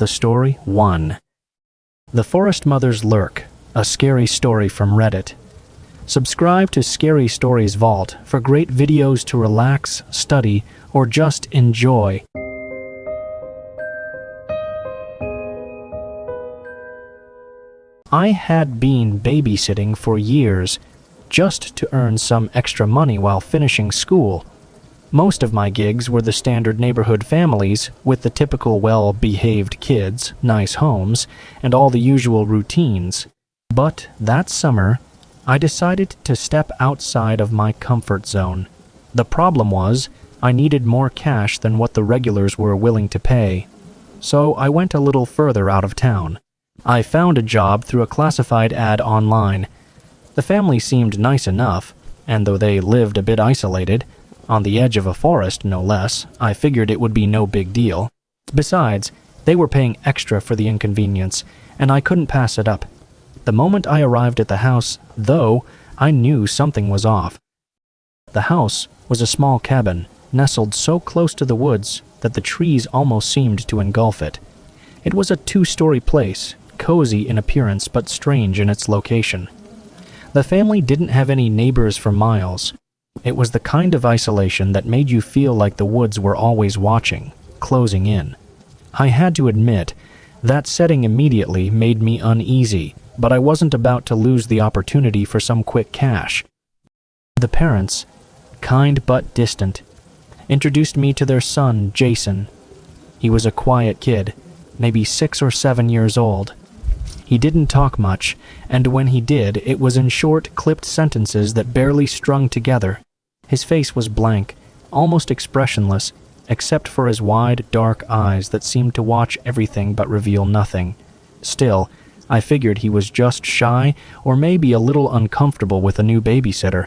The Story 1. The Forest Mother's Lurk, a scary story from Reddit. Subscribe to Scary Stories Vault for great videos to relax, study, or just enjoy. I had been babysitting for years, just to earn some extra money while finishing school. Most of my gigs were the standard neighborhood families with the typical well-behaved kids, nice homes, and all the usual routines. But that summer, I decided to step outside of my comfort zone. The problem was, I needed more cash than what the regulars were willing to pay. So I went a little further out of town. I found a job through a classified ad online. The family seemed nice enough, and though they lived a bit isolated, on the edge of a forest no less, I figured it would be no big deal. Besides, they were paying extra for the inconvenience, and I couldn't pass it up. The moment I arrived at the house, though, I knew something was off. The house was a small cabin, nestled so close to the woods that the trees almost seemed to engulf it. It was a two-story place, cozy in appearance but strange in its location. The family didn't have any neighbors for miles. It was the kind of isolation that made you feel like the woods were always watching, closing in. I had to admit, that setting immediately made me uneasy, but I wasn't about to lose the opportunity for some quick cash. The parents, kind but distant, introduced me to their son, Jason. He was a quiet kid, maybe 6 or 7 years old. He didn't talk much, and when he did, it was in short, clipped sentences that barely strung together. His face was blank, almost expressionless, except for his wide, dark eyes that seemed to watch everything but reveal nothing. Still, I figured he was just shy or maybe a little uncomfortable with a new babysitter.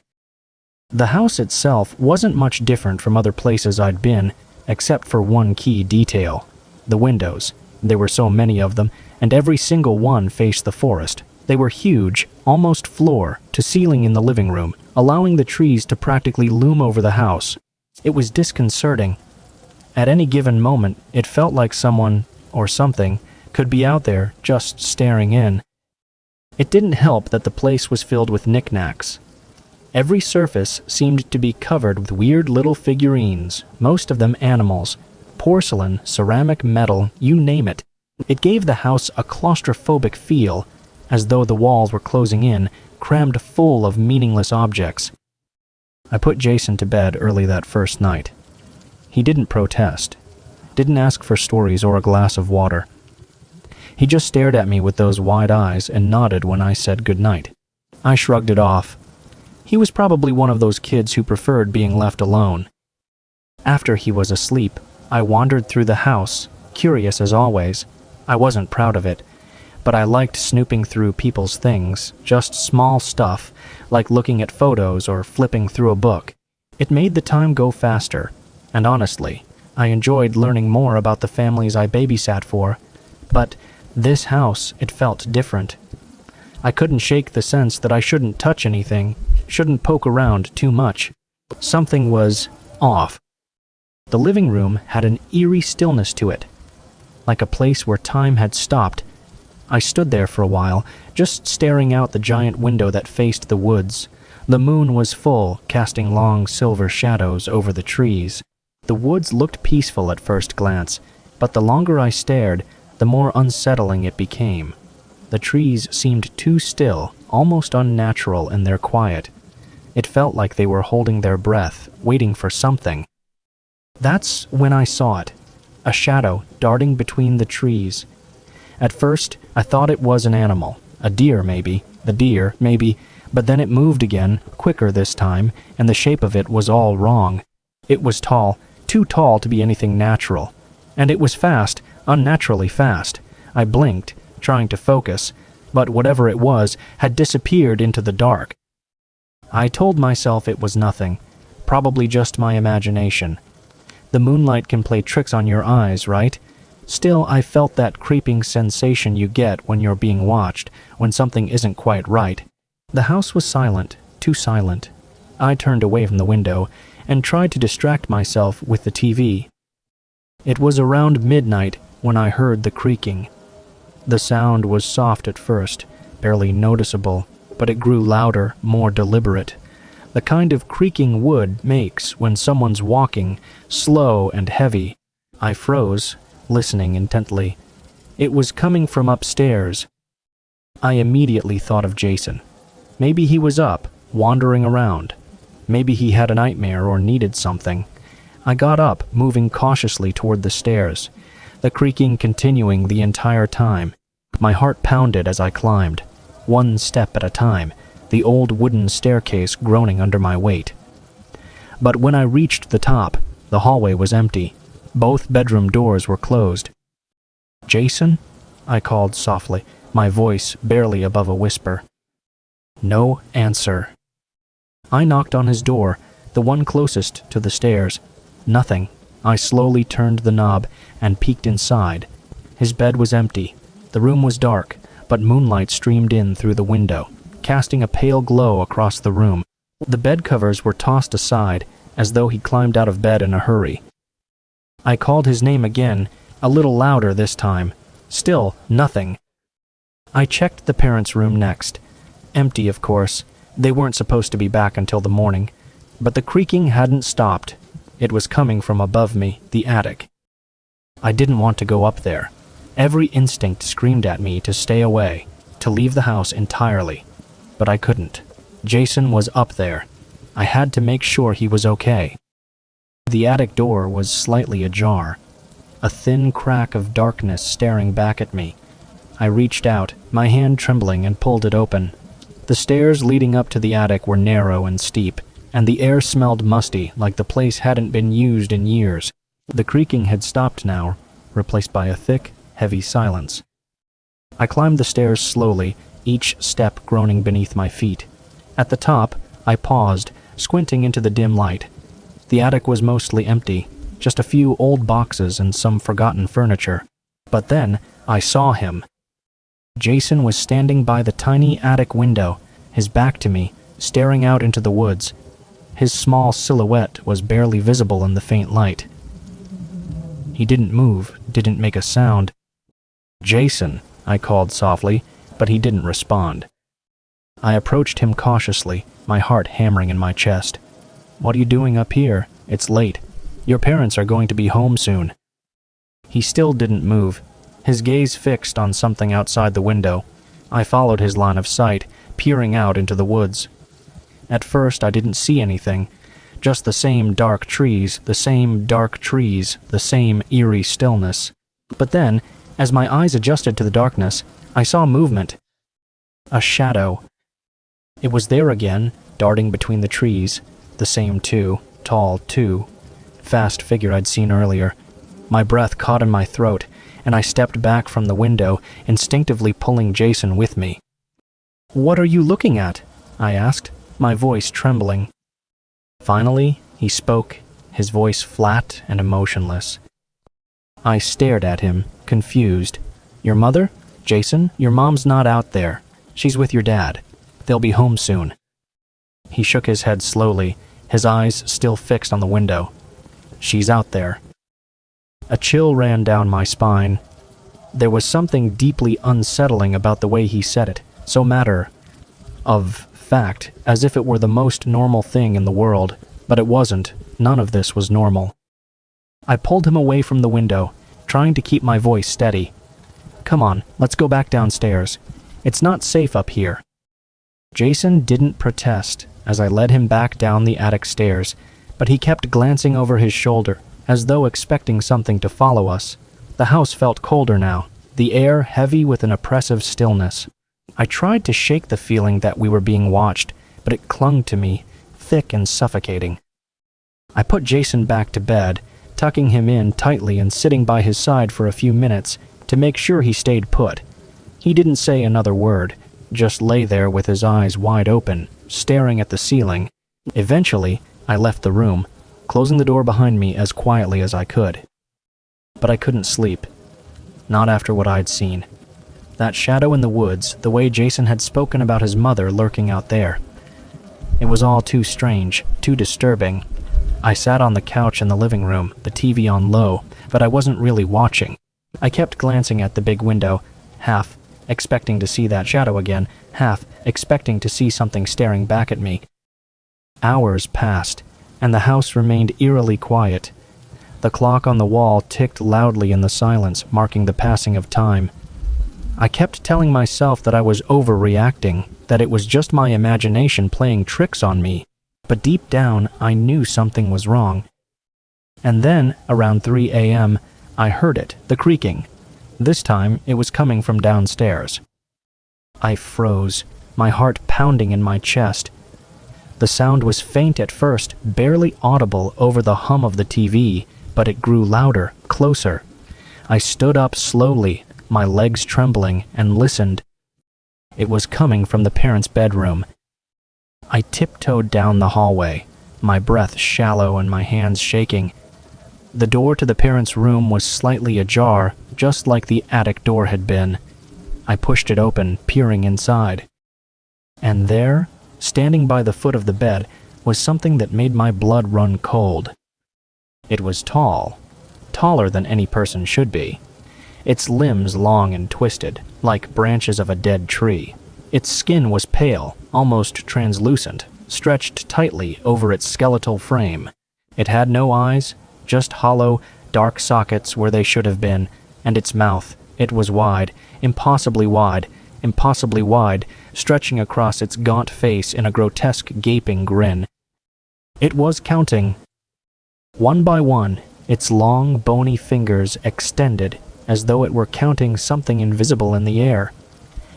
The house itself wasn't much different from other places I'd been, except for one key detail: the windows. There were so many of them, and every single one faced the forest. They were huge, almost floor to ceiling in the living room, allowing the trees to practically loom over the house. It was disconcerting. At any given moment, it felt like someone, or something, could be out there just staring in. It didn't help that the place was filled with knickknacks. Every surface seemed to be covered with weird little figurines, most of them animals. Porcelain, ceramic, metal, you name it. It gave the house a claustrophobic feel, as though the walls were closing in, crammed full of meaningless objects. I put Jason to bed early that first night. He didn't protest, didn't ask for stories or a glass of water. He just stared at me with those wide eyes and nodded when I said goodnight. I shrugged it off. He was probably one of those kids who preferred being left alone. After he was asleep, I wandered through the house, curious as always. I wasn't proud of it, but I liked snooping through people's things, just small stuff, like looking at photos or flipping through a book. It made the time go faster, and honestly, I enjoyed learning more about the families I babysat for. But this house, it felt different. I couldn't shake the sense that I shouldn't touch anything, shouldn't poke around too much. Something was off. The living room had an eerie stillness to it, like a place where time had stopped. I stood there for a while, just staring out the giant window that faced the woods. The moon was full, casting long silver shadows over the trees. The woods looked peaceful at first glance, but the longer I stared, the more unsettling it became. The trees seemed too still, almost unnatural in their quiet. It felt like they were holding their breath, waiting for something. That's when I saw it, a shadow darting between the trees. At first, I thought it was an animal, a deer maybe, but then it moved again, quicker this time, and the shape of it was all wrong. It was tall, too tall to be anything natural. And it was fast, unnaturally fast. I blinked, trying to focus, but whatever it was had disappeared into the dark. I told myself it was nothing, probably just my imagination. The moonlight can play tricks on your eyes, right? Still, I felt that creeping sensation you get when you're being watched, when something isn't quite right. The house was silent, too silent. I turned away from the window and tried to distract myself with the TV. It was around midnight, when I heard the creaking. The sound was soft at first, barely noticeable, but it grew louder, more deliberate. The kind of creaking wood makes when someone's walking, slow and heavy. I froze, listening intently. It was coming from upstairs. I immediately thought of Jason. Maybe he was up, wandering around. Maybe he had a nightmare or needed something. I got up, moving cautiously toward the stairs, the creaking continuing the entire time. My heart pounded as I climbed, one step at a time, the old wooden staircase groaning under my weight. But when I reached the top, the hallway was empty. Both bedroom doors were closed. "Jason?" I called softly, my voice barely above a whisper. No answer. I knocked on his door, the one closest to the stairs. Nothing. I slowly turned the knob and peeked inside. His bed was empty. The room was dark, but moonlight streamed in through the window, casting a pale glow across the room. The bed covers were tossed aside, as though he climbed out of bed in a hurry. I called his name again, a little louder this time. Still, nothing. I checked the parents' room next. Empty, of course. They weren't supposed to be back until the morning. But the creaking hadn't stopped. It was coming from above me, the attic. I didn't want to go up there. Every instinct screamed at me to stay away, to leave the house entirely. But I couldn't. Jason was up there. I had to make sure he was okay. The attic door was slightly ajar, a thin crack of darkness staring back at me. I reached out, my hand trembling, and pulled it open. The stairs leading up to the attic were narrow and steep, and the air smelled musty, like the place hadn't been used in years. The creaking had stopped now, replaced by a thick, heavy silence. I climbed the stairs slowly, each step groaning beneath my feet. At the top, I paused, squinting into the dim light. The attic was mostly empty, just a few old boxes and some forgotten furniture. But then, I saw him. Jason was standing by the tiny attic window, his back to me, staring out into the woods. His small silhouette was barely visible in the faint light. He didn't move, didn't make a sound. "Jason," I called softly, but he didn't respond. I approached him cautiously, my heart hammering in my chest. "What are you doing up here? It's late. Your parents are going to be home soon." He still didn't move, his gaze fixed on something outside the window. I followed his line of sight, peering out into the woods. At first I didn't see anything, just the same dark trees, the same eerie stillness. But then, as my eyes adjusted to the darkness, I saw movement. A shadow. It was there again, darting between the trees, the same tall, fast figure I'd seen earlier. My breath caught in my throat, and I stepped back from the window, instinctively pulling Jason with me. "What are you looking at?" I asked, my voice trembling. Finally, he spoke, his voice flat and emotionless. I stared at him, confused. "Your mother? Jason, your mom's not out there. She's with your dad. They'll be home soon." He shook his head slowly, his eyes still fixed on the window. "She's out there." A chill ran down my spine. There was something deeply unsettling about the way he said it, so matter-of-fact, as if it were the most normal thing in the world, but it wasn't. None of this was normal. I pulled him away from the window, trying to keep my voice steady. "Come on, let's go back downstairs. It's not safe up here." Jason didn't protest as I led him back down the attic stairs, but he kept glancing over his shoulder, as though expecting something to follow us. The house felt colder now, the air heavy with an oppressive stillness. I tried to shake the feeling that we were being watched, but it clung to me, thick and suffocating. I put Jason back to bed, tucking him in tightly and sitting by his side for a few minutes to make sure he stayed put. He didn't say another word, just lay there with his eyes wide open, staring at the ceiling. Eventually, I left the room, closing the door behind me as quietly as I could. But I couldn't sleep. Not after what I'd seen. That shadow in the woods, the way Jason had spoken about his mother lurking out there. It was all too strange, too disturbing. I sat on the couch in the living room, the TV on low, but I wasn't really watching. I kept glancing at the big window, half expecting to see that shadow again, half expecting to see something staring back at me. Hours passed, and the house remained eerily quiet. The clock on the wall ticked loudly in the silence, marking the passing of time. I kept telling myself that I was overreacting, that it was just my imagination playing tricks on me, but deep down I knew something was wrong. And then, around 3 a.m., I heard it, the creaking. This time, it was coming from downstairs. I froze, my heart pounding in my chest. The sound was faint at first, barely audible over the hum of the TV, but it grew louder, closer. I stood up slowly, my legs trembling, and listened. It was coming from the parents' bedroom. I tiptoed down the hallway, my breath shallow and my hands shaking. The door to the parents' room was slightly ajar, just like the attic door had been. I pushed it open, peering inside. And there, standing by the foot of the bed, was something that made my blood run cold. It was tall, taller than any person should be. Its limbs long and twisted, like branches of a dead tree. Its skin was pale, almost translucent, stretched tightly over its skeletal frame. It had no eyes, just hollow, dark sockets where they should have been, and its mouth, it was wide, impossibly wide, stretching across its gaunt face in a grotesque gaping grin. It was counting. One by one, its long, bony fingers extended, as though it were counting something invisible in the air.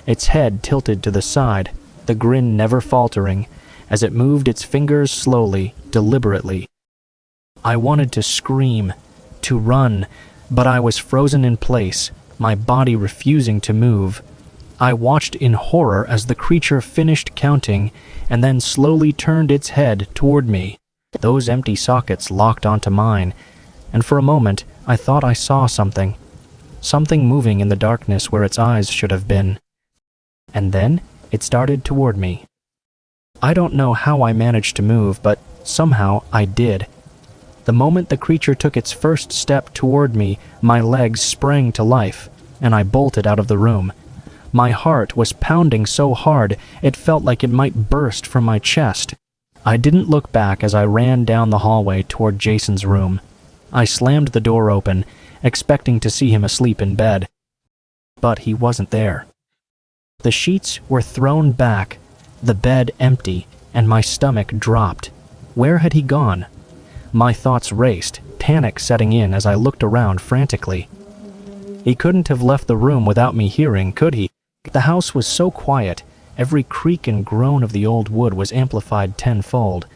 Its head tilted to the side, the grin never faltering, as it moved its fingers slowly, deliberately. I wanted to scream, to run, but I was frozen in place, my body refusing to move. I watched in horror as the creature finished counting, and then slowly turned its head toward me. Those empty sockets locked onto mine, and for a moment I thought I saw something moving in the darkness where its eyes should have been. And then it started toward me. I don't know how I managed to move, but somehow I did. The moment the creature took its first step toward me, my legs sprang to life, and I bolted out of the room. My heart was pounding so hard it felt like it might burst from my chest. I didn't look back as I ran down the hallway toward Jason's room. I slammed the door open, expecting to see him asleep in bed. But he wasn't there. The sheets were thrown back, the bed empty, and my stomach dropped. Where had he gone? My thoughts raced, panic setting in as I looked around frantically. He couldn't have left the room without me hearing, could he? The house was so quiet, every creak and groan of the old wood was amplified tenfold.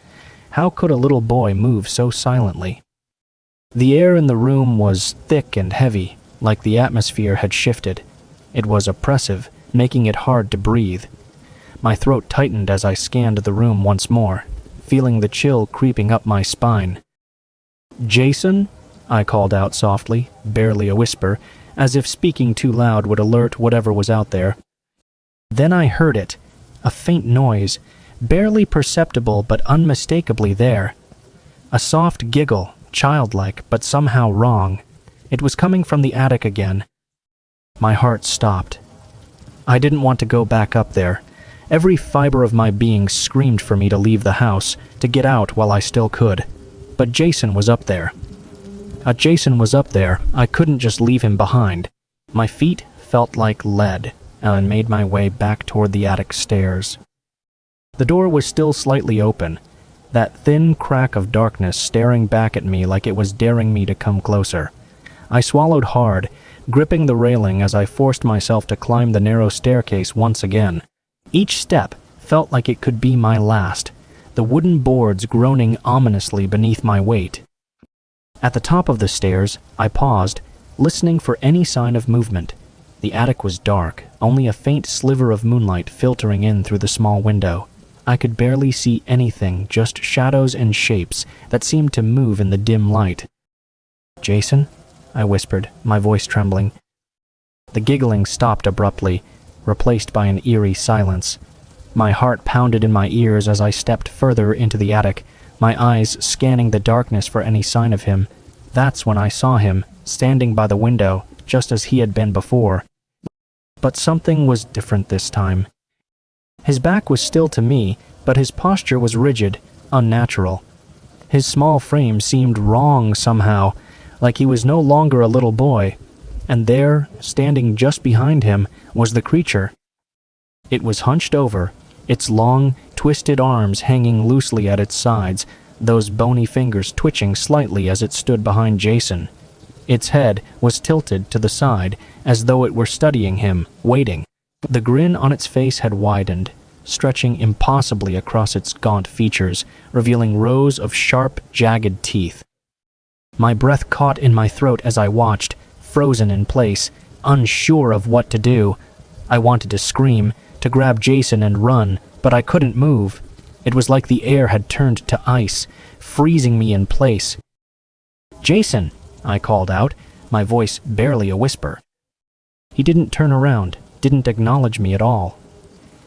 How could a little boy move so silently? The air in the room was thick and heavy, like the atmosphere had shifted. It was oppressive, making it hard to breathe. My throat tightened as I scanned the room once more, feeling the chill creeping up my spine. "Jason?" I called out softly, barely a whisper, as if speaking too loud would alert whatever was out there. Then I heard it, a faint noise, barely perceptible but unmistakably there. A soft giggle, childlike but somehow wrong. It was coming from the attic again. My heart stopped. I didn't want to go back up there. Every fiber of my being screamed for me to leave the house, to get out while I still could. But Jason was up there. Jason was up there. I couldn't just leave him behind. My feet felt like lead, and I made my way back toward the attic stairs. The door was still slightly open, that thin crack of darkness staring back at me like it was daring me to come closer. I swallowed hard, gripping the railing as I forced myself to climb the narrow staircase once again. Each step felt like it could be my last, the wooden boards groaning ominously beneath my weight. At the top of the stairs, I paused, listening for any sign of movement. The attic was dark, only a faint sliver of moonlight filtering in through the small window. I could barely see anything, just shadows and shapes that seemed to move in the dim light. "Jason?" I whispered, my voice trembling. The giggling stopped abruptly, replaced by an eerie silence. My heart pounded in my ears as I stepped further into the attic, my eyes scanning the darkness for any sign of him. That's when I saw him, standing by the window, just as he had been before. But something was different this time. His back was still to me, but his posture was rigid, unnatural. His small frame seemed wrong somehow, like he was no longer a little boy, and there, standing just behind him, was the creature. It was hunched over, its long, twisted arms hanging loosely at its sides, those bony fingers twitching slightly as it stood behind Jason. Its head was tilted to the side, as though it were studying him, waiting. The grin on its face had widened, stretching impossibly across its gaunt features, revealing rows of sharp, jagged teeth. My breath caught in my throat as I watched, frozen in place, unsure of what to do. I wanted to scream, to grab Jason and run, but I couldn't move. It was like the air had turned to ice, freezing me in place. "Jason!" I called out, my voice barely a whisper. He didn't turn around, didn't acknowledge me at all.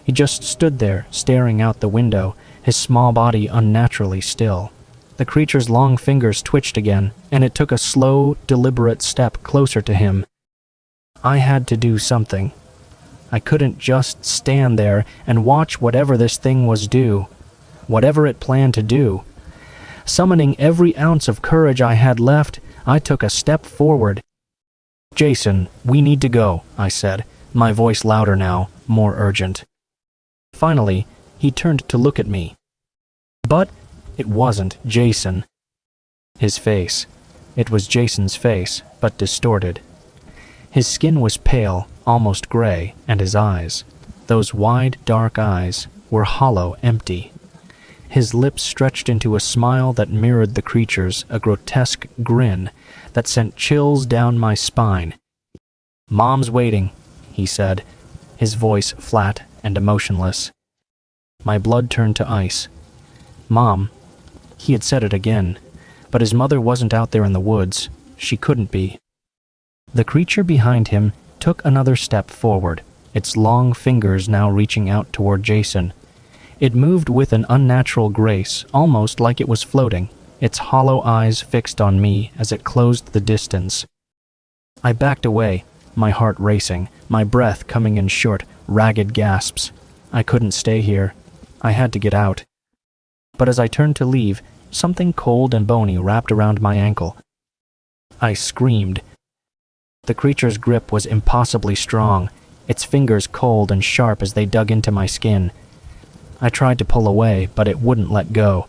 He just stood there, staring out the window, his small body unnaturally still. The creature's long fingers twitched again, and it took a slow, deliberate step closer to him. I had to do something. I couldn't just stand there and watch whatever this thing was do, whatever it planned to do. Summoning every ounce of courage I had left, I took a step forward. "Jason, we need to go," I said, my voice louder now, more urgent. Finally, he turned to look at me. But it wasn't Jason. His face. It was Jason's face, but distorted. His skin was pale, almost gray, and his eyes, those wide, dark eyes, were hollow, empty. His lips stretched into a smile that mirrored the creature's, a grotesque grin that sent chills down my spine. "Mom's waiting," he said, his voice flat and emotionless. My blood turned to ice. Mom. He had said it again, but his mother wasn't out there in the woods. She couldn't be. The creature behind him took another step forward, its long fingers now reaching out toward Jason. It moved with an unnatural grace, almost like it was floating, its hollow eyes fixed on me as it closed the distance. I backed away, my heart racing, my breath coming in short, ragged gasps. I couldn't stay here. I had to get out. But as I turned to leave, something cold and bony wrapped around my ankle. I screamed. The creature's grip was impossibly strong, its fingers cold and sharp as they dug into my skin. I tried to pull away, but it wouldn't let go.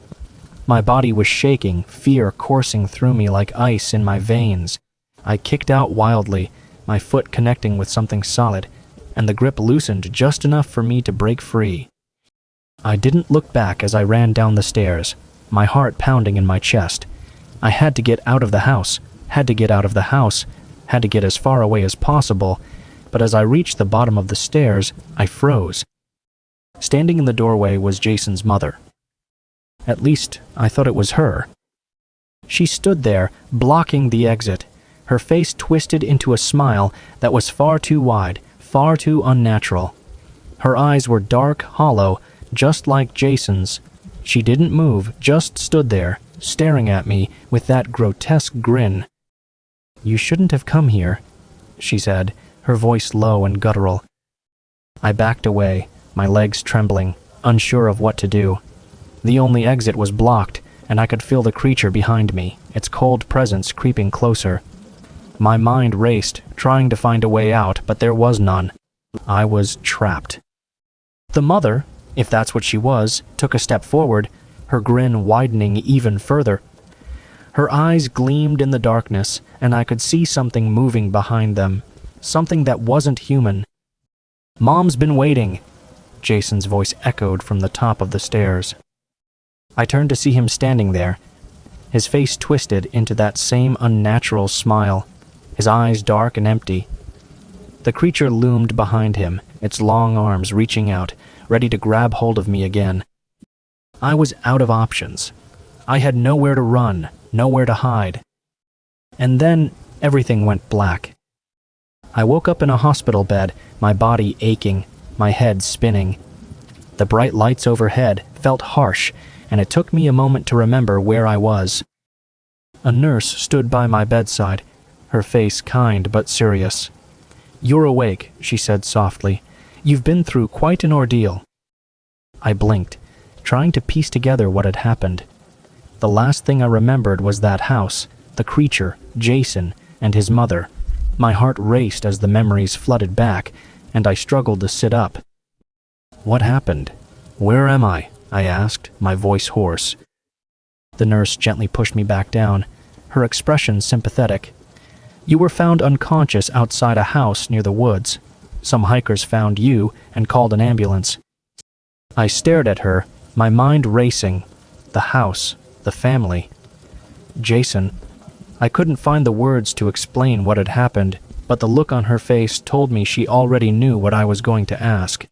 My body was shaking, fear coursing through me like ice in my veins. I kicked out wildly, my foot connecting with something solid, and the grip loosened just enough for me to break free. I didn't look back as I ran down the stairs, my heart pounding in my chest. I had to get out of the house, had to get out of the house, had to get as far away as possible, but as I reached the bottom of the stairs, I froze. Standing in the doorway was Jason's mother. At least, I thought it was her. She stood there, blocking the exit, her face twisted into a smile that was far too wide, far too unnatural. Her eyes were dark, hollow, just like Jason's. She didn't move, just stood there, staring at me with that grotesque grin. "You shouldn't have come here," she said, her voice low and guttural. I backed away, my legs trembling, unsure of what to do. The only exit was blocked, and I could feel the creature behind me, its cold presence creeping closer. My mind raced, trying to find a way out, but there was none. I was trapped. The mother, if that's what she was, took a step forward, her grin widening even further. Her eyes gleamed in the darkness, and I could see something moving behind them, something that wasn't human. "Mom's been waiting," Jason's voice echoed from the top of the stairs. I turned to see him standing there, his face twisted into that same unnatural smile, his eyes dark and empty. The creature loomed behind him, its long arms reaching out, ready to grab hold of me again. I was out of options. I had nowhere to run, nowhere to hide. And then everything went black. I woke up in a hospital bed, my body aching, my head spinning. The bright lights overhead felt harsh, and it took me a moment to remember where I was. A nurse stood by my bedside, her face kind but serious. "You're awake," she said softly. "You've been through quite an ordeal." I blinked, trying to piece together what had happened. The last thing I remembered was that house, the creature, Jason, and his mother. My heart raced as the memories flooded back, and I struggled to sit up. "What happened? Where am I?" I asked, my voice hoarse. The nurse gently pushed me back down, her expression sympathetic. "You were found unconscious outside a house near the woods. Some hikers found you and called an ambulance." I stared at her, my mind racing. The house, the family. Jason. I couldn't find the words to explain what had happened, but the look on her face told me she already knew what I was going to ask.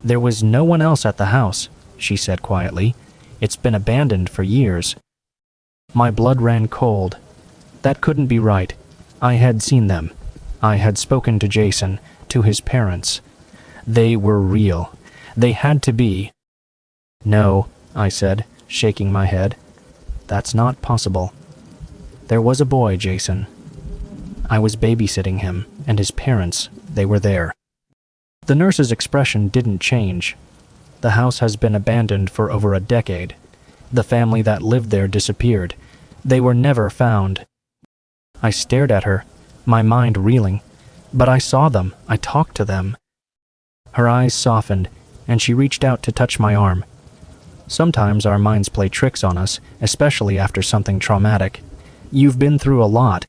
"There was no one else at the house," she said quietly. "It's been abandoned for years." My blood ran cold. That couldn't be right. I had seen them. I had spoken to Jason, to his parents. They were real. They had to be. "No," I said, shaking my head. "That's not possible. There was a boy, Jason. I was babysitting him, and his parents, they were there." The nurse's expression didn't change. "The house has been abandoned for over a decade. The family that lived there disappeared. They were never found." I stared at her, my mind reeling. But I saw them. I talked to them. Her eyes softened, and she reached out to touch my arm. Sometimes our minds play tricks on us, especially after something traumatic. "You've been through a lot."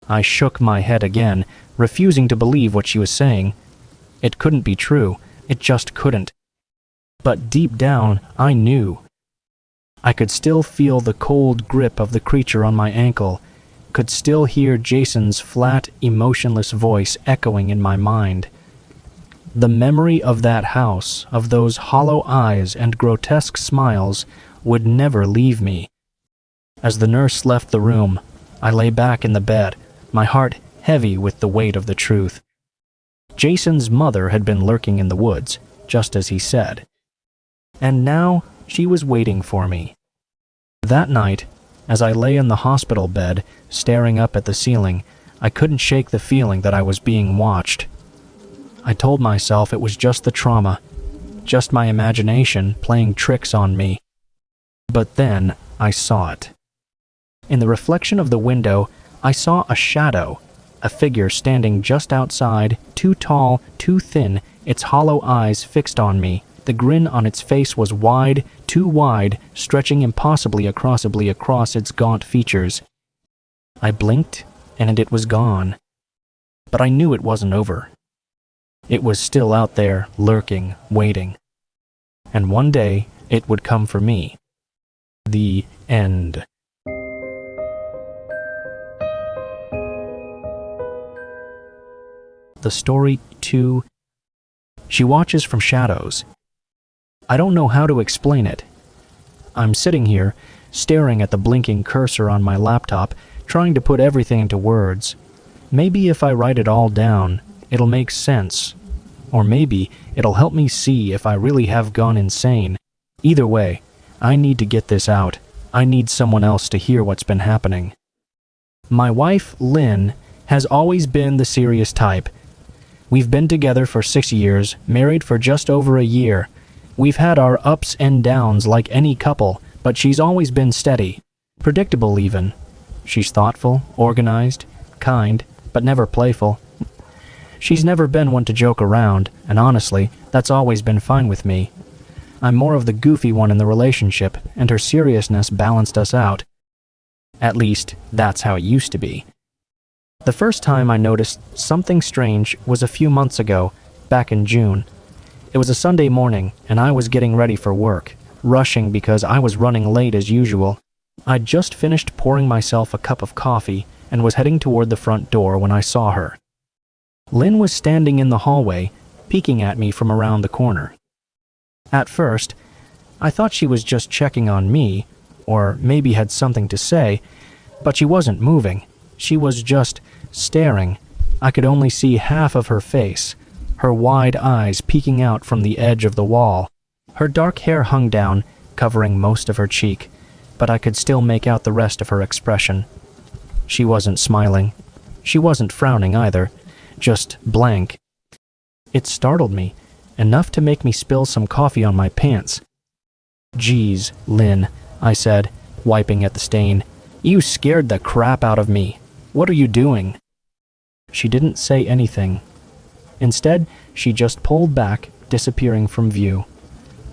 I shook my head again, refusing to believe what she was saying. It couldn't be true. It just couldn't. But deep down, I knew. I could still feel the cold grip of the creature on my ankle, could still hear Jason's flat, emotionless voice echoing in my mind. The memory of that house, of those hollow eyes and grotesque smiles, would never leave me. As the nurse left the room, I lay back in the bed, my heart heavy with the weight of the truth. Jason's mother had been lurking in the woods, just as he said. And now she was waiting for me. That night, as I lay in the hospital bed, staring up at the ceiling, I couldn't shake the feeling that I was being watched. I told myself it was just the trauma, just my imagination playing tricks on me. But then I saw it. In the reflection of the window, I saw a shadow, a figure standing just outside, too tall, too thin, its hollow eyes fixed on me. The grin on its face was wide, too wide, stretching impossibly across its gaunt features. I blinked, and it was gone. But I knew it wasn't over. It was still out there, lurking, waiting. And one day, it would come for me. The end. The story 2. She watches from shadows. I don't know how to explain it. I'm sitting here, staring at the blinking cursor on my laptop, trying to put everything into words. Maybe if I write it all down, it'll make sense. Or maybe it'll help me see if I really have gone insane. Either way, I need to get this out. I need someone else to hear what's been happening. My wife, Lynn, has always been the serious type. We've been together for 6 years, married for just over a year. We've had our ups and downs like any couple, but she's always been steady. Predictable even. She's thoughtful, organized, kind, but never playful. She's never been one to joke around, and honestly, that's always been fine with me. I'm more of the goofy one in the relationship, and her seriousness balanced us out. At least, that's how it used to be. The first time I noticed something strange was a few months ago, back in June. It was a Sunday morning, and I was getting ready for work, rushing because I was running late as usual. I'd just finished pouring myself a cup of coffee and was heading toward the front door when I saw her. Lynn was standing in the hallway, peeking at me from around the corner. At first, I thought she was just checking on me, or maybe had something to say, but she wasn't moving. She was just staring. I could only see half of her face, her wide eyes peeking out from the edge of the wall. Her dark hair hung down, covering most of her cheek, but I could still make out the rest of her expression. She wasn't smiling. She wasn't frowning either, just blank. It startled me, enough to make me spill some coffee on my pants. "Geez, Lynn," I said, wiping at the stain. "You scared the crap out of me. What are you doing?" She didn't say anything. Instead, she just pulled back, disappearing from view.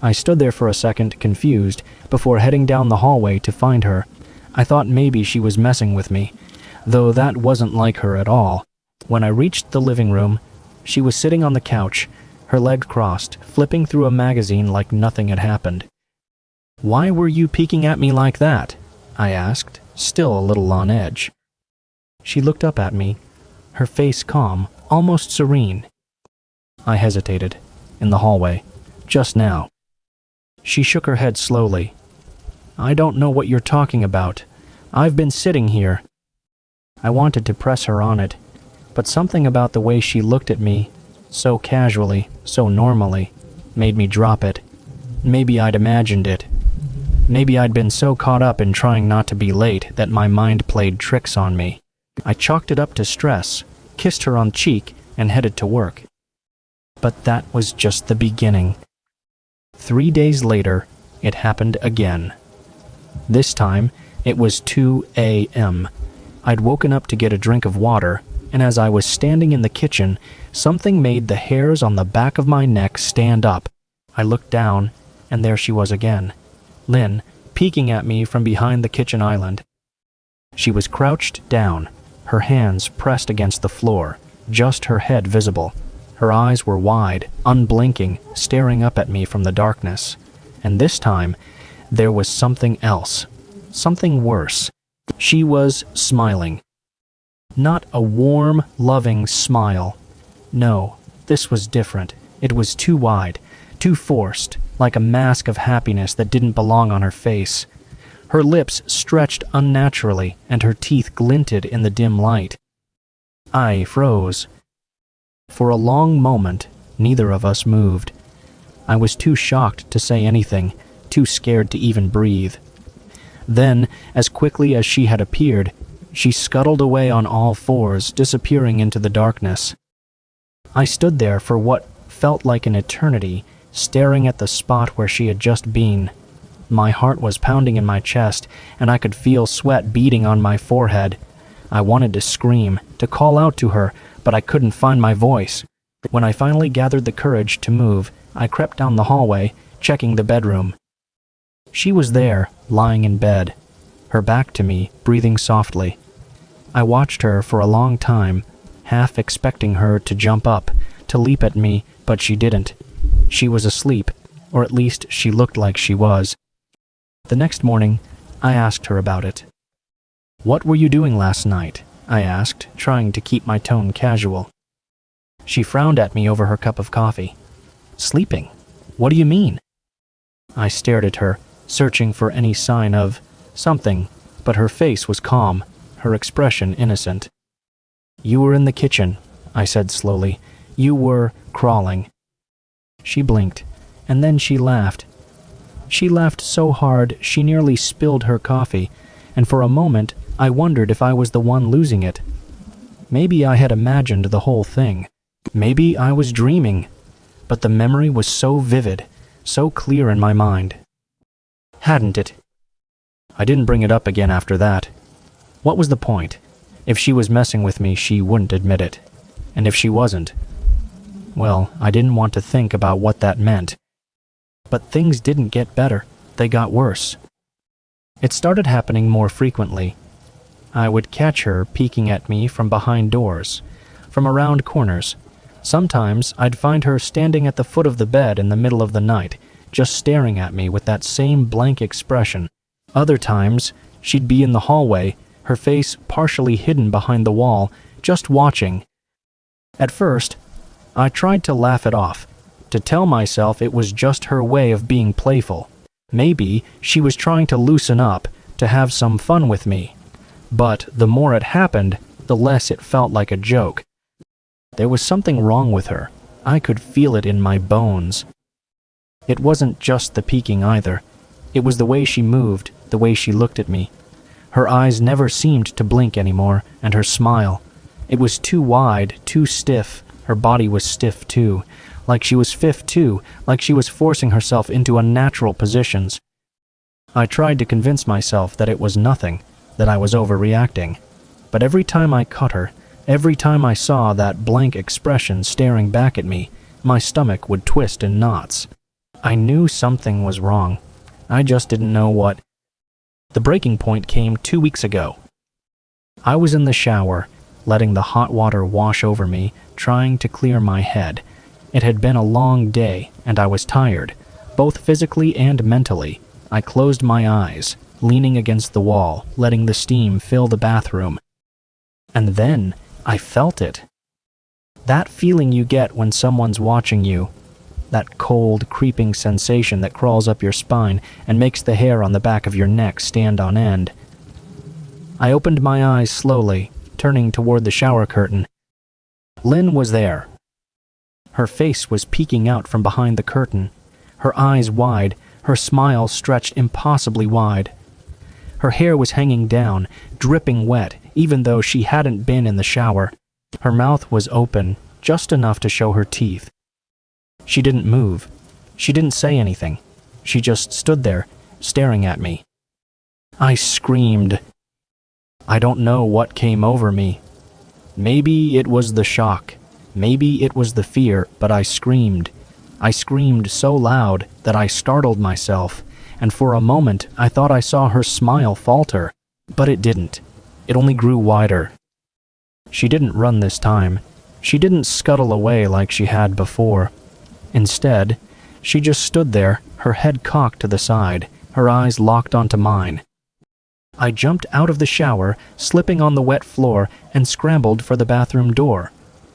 I stood there for a second, confused, before heading down the hallway to find her. I thought maybe she was messing with me, though that wasn't like her at all. When I reached the living room, she was sitting on the couch, her legs crossed, flipping through a magazine like nothing had happened. "Why were you peeking at me like that?" I asked, still a little on edge. She looked up at me, her face calm, almost serene. I hesitated, in the hallway, just now. She shook her head slowly. "I don't know what you're talking about. I've been sitting here." I wanted to press her on it, but something about the way she looked at me, so casually, so normally, made me drop it. Maybe I'd imagined it. Maybe I'd been so caught up in trying not to be late that my mind played tricks on me. I chalked it up to stress, kissed her on the cheek, and headed to work. But that was just the beginning. 3 days later, it happened again. This time, it was 2 a.m. I'd woken up to get a drink of water, and as I was standing in the kitchen, something made the hairs on the back of my neck stand up. I looked down, and there she was again, Lynn, peeking at me from behind the kitchen island. She was crouched down, her hands pressed against the floor, just her head visible. Her eyes were wide, unblinking, staring up at me from the darkness. And this time, there was something else, something worse. She was smiling. Not a warm, loving smile. No, this was different. It was too wide, too forced, like a mask of happiness that didn't belong on her face. Her lips stretched unnaturally, and her teeth glinted in the dim light. I froze. For a long moment, neither of us moved. I was too shocked to say anything, too scared to even breathe. Then, as quickly as she had appeared, she scuttled away on all fours, disappearing into the darkness. I stood there for what felt like an eternity, staring at the spot where she had just been. My heart was pounding in my chest, and I could feel sweat beading on my forehead. I wanted to scream, to call out to her, but I couldn't find my voice. When I finally gathered the courage to move, I crept down the hallway, checking the bedroom. She was there, lying in bed, her back to me, breathing softly. I watched her for a long time, half expecting her to jump up, to leap at me, but she didn't. She was asleep, or at least she looked like she was. The next morning, I asked her about it. "What were you doing last night?" I asked, trying to keep my tone casual. She frowned at me over her cup of coffee. "Sleeping? What do you mean?" I stared at her, searching for any sign of something, but her face was calm, her expression innocent. "You were in the kitchen," I said slowly. "You were crawling." She blinked, and then she laughed. She laughed so hard she nearly spilled her coffee, and for a moment I wondered if I was the one losing it. Maybe I had imagined the whole thing. Maybe I was dreaming. But the memory was so vivid, so clear in my mind. Hadn't it? I didn't bring it up again after that. What was the point? If she was messing with me, she wouldn't admit it. And if she wasn't, well, I didn't want to think about what that meant. But things didn't get better. They got worse. It started happening more frequently. I would catch her peeking at me from behind doors, from around corners. Sometimes I'd find her standing at the foot of the bed in the middle of the night, just staring at me with that same blank expression. Other times, she'd be in the hallway, her face partially hidden behind the wall, just watching. At first, I tried to laugh it off, to tell myself it was just her way of being playful. Maybe she was trying to loosen up, to have some fun with me. But the more it happened, the less it felt like a joke. There was something wrong with her. I could feel it in my bones. It wasn't just the peeking either. It was the way she moved, the way she looked at me. Her eyes never seemed to blink anymore, and her smile, it was too wide, too stiff. Her body was stiff too, like she was stiff too, like she was forcing herself into unnatural positions. I tried to convince myself that it was nothing, that I was overreacting. But every time I caught her, every time I saw that blank expression staring back at me, my stomach would twist in knots. I knew something was wrong. I just didn't know what. The breaking point came 2 weeks ago. I was in the shower, letting the hot water wash over me, trying to clear my head. It had been a long day, and I was tired, both physically and mentally. I closed my eyes, leaning against the wall, letting the steam fill the bathroom. And then I felt it. That feeling you get when someone's watching you. That cold, creeping sensation that crawls up your spine and makes the hair on the back of your neck stand on end. I opened my eyes slowly, turning toward the shower curtain. Lynn was there. Her face was peeking out from behind the curtain, her eyes wide, her smile stretched impossibly wide. Her hair was hanging down, dripping wet, even though she hadn't been in the shower. Her mouth was open, just enough to show her teeth. She didn't move. She didn't say anything. She just stood there, staring at me. I screamed. I don't know what came over me. Maybe it was the shock. Maybe it was the fear, but I screamed. I screamed so loud that I startled myself, and for a moment I thought I saw her smile falter, but it didn't. It only grew wider. She didn't run this time. She didn't scuttle away like she had before. Instead, she just stood there, her head cocked to the side, her eyes locked onto mine. I jumped out of the shower, slipping on the wet floor, and scrambled for the bathroom door.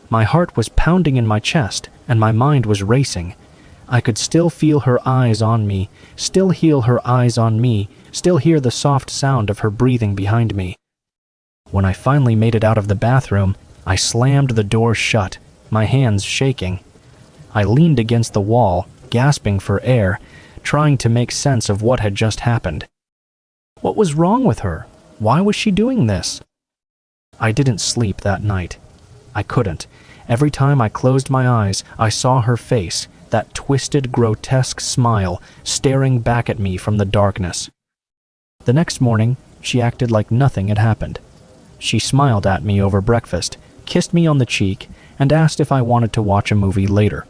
My heart was pounding in my chest, and my mind was racing. I could still feel her eyes on me, still hear her eyes on me, still hear the soft sound of her breathing behind me. When I finally made it out of the bathroom, I slammed the door shut, my hands shaking. I leaned against the wall, gasping for air, trying to make sense of what had just happened. What was wrong with her? Why was she doing this? I didn't sleep that night. I couldn't. Every time I closed my eyes, I saw her face, that twisted, grotesque smile, staring back at me from the darkness. The next morning, she acted like nothing had happened. She smiled at me over breakfast, kissed me on the cheek, and asked if I wanted to watch a movie later.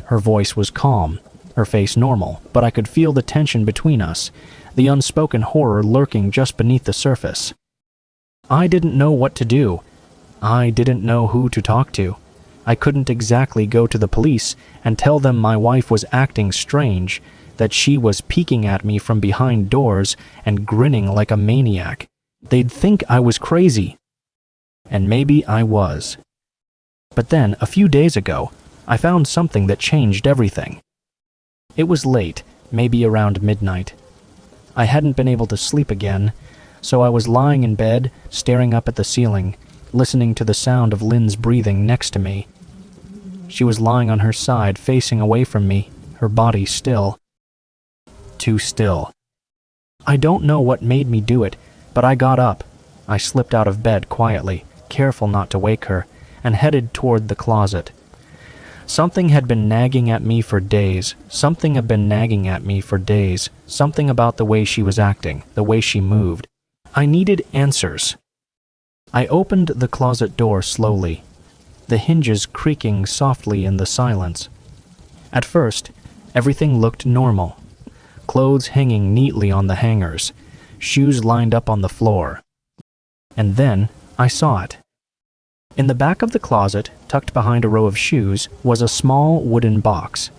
Her voice was calm, her face normal, but I could feel the tension between us, the unspoken horror lurking just beneath the surface. I didn't know what to do. I didn't know who to talk to. I couldn't exactly go to the police and tell them my wife was acting strange, that she was peeking at me from behind doors and grinning like a maniac. They'd think I was crazy. And maybe I was. But then, a few days ago, I found something that changed everything. It was late, maybe around midnight. I hadn't been able to sleep again, so I was lying in bed, staring up at the ceiling, listening to the sound of Lynn's breathing next to me. She was lying on her side, facing away from me, her body still. Too still. I don't know what made me do it, but I got up. I slipped out of bed quietly, careful not to wake her, and headed toward the closet. Something had been nagging at me for days. Something had been nagging at me for days. Something about the way she was acting, the way she moved. I needed answers. I opened the closet door slowly, the hinges creaking softly in the silence. At first, everything looked normal. Clothes hanging neatly on the hangers, shoes lined up on the floor. And then I saw it. In the back of the closet, tucked behind a row of shoes, was a small wooden box.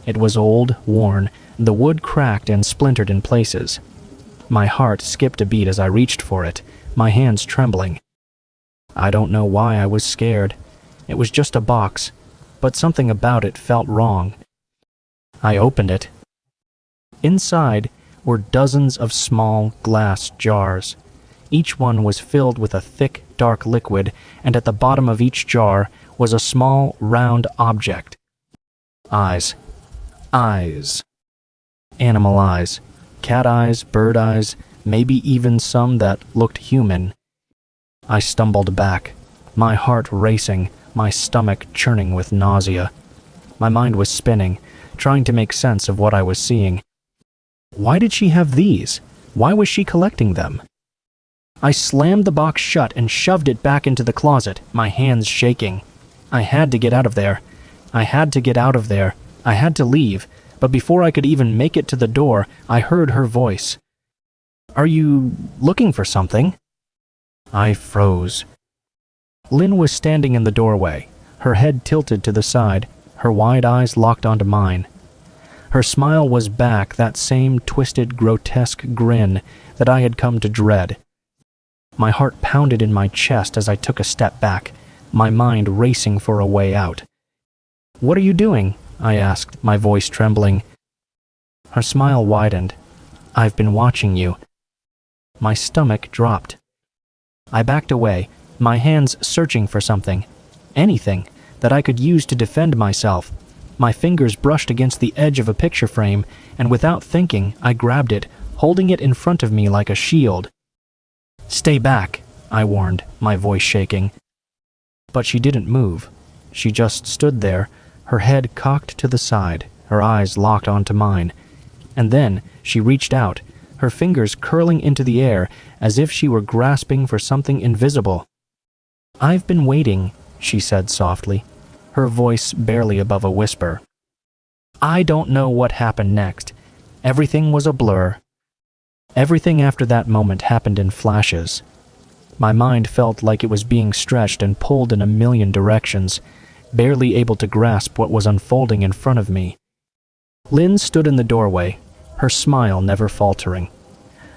It was old, worn, the wood cracked and splintered in places. My heart skipped a beat as I reached for it, my hands trembling. I don't know why I was scared. It was just a box, but something about it felt wrong. I opened it. Inside were dozens of small glass jars. Each one was filled with a thick, dark liquid, and at the bottom of each jar was a small, round object. Eyes. Eyes. Animal eyes. Cat eyes, bird eyes, maybe even some that looked human. I stumbled back, my heart racing, my stomach churning with nausea. My mind was spinning, trying to make sense of what I was seeing. Why did she have these? Why was she collecting them? I slammed the box shut and shoved it back into the closet, my hands shaking. I had to get out of there. I had to get out of there. I had to leave, but before I could even make it to the door, I heard her voice. "Are you looking for something?" I froze. Lynn was standing in the doorway, her head tilted to the side, her wide eyes locked onto mine. Her smile was back, that same twisted, grotesque grin that I had come to dread. My heart pounded in my chest as I took a step back, my mind racing for a way out. "What are you doing?" I asked, my voice trembling. Her smile widened. "I've been watching you." My stomach dropped. I backed away, my hands searching for something, anything, that I could use to defend myself. My fingers brushed against the edge of a picture frame, and without thinking, I grabbed it, holding it in front of me like a shield. "Stay back," I warned, my voice shaking. But she didn't move. She just stood there, her head cocked to the side, her eyes locked onto mine. And then she reached out, her fingers curling into the air as if she were grasping for something invisible. "I've been waiting," she said softly, her voice barely above a whisper. I don't know what happened next. Everything was a blur. Everything after that moment happened in flashes. My mind felt like it was being stretched and pulled in a million directions, barely able to grasp what was unfolding in front of me. Lynn stood in the doorway, her smile never faltering.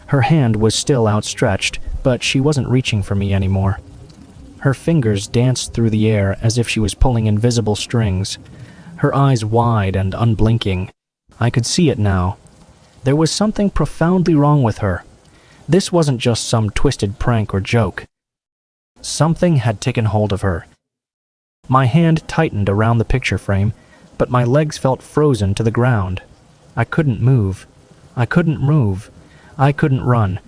Her hand was still outstretched, but she wasn't reaching for me anymore. Her fingers danced through the air as if she was pulling invisible strings, her eyes wide and unblinking. I could see it now. There was something profoundly wrong with her. This wasn't just some twisted prank or joke. Something had taken hold of her. My hand tightened around the picture frame, but my legs felt frozen to the ground. I couldn't move. I couldn't move. I couldn't run.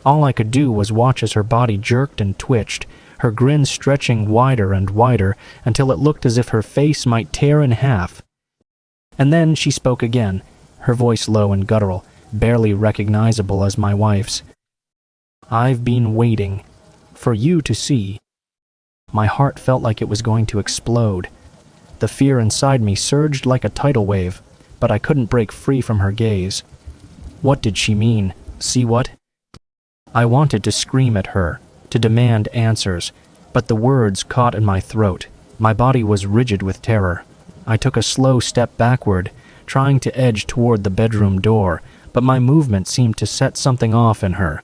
All I could do was watch as her body jerked and twitched, her grin stretching wider and wider until it looked as if her face might tear in half. And then she spoke again, her voice low and guttural, barely recognizable as my wife's. "I've been waiting for you to see." My heart felt like it was going to explode. The fear inside me surged like a tidal wave, but I couldn't break free from her gaze. What did she mean? See what? I wanted to scream at her, to demand answers, but the words caught in my throat. My body was rigid with terror. I took a slow step backward, trying to edge toward the bedroom door, but my movement seemed to set something off in her.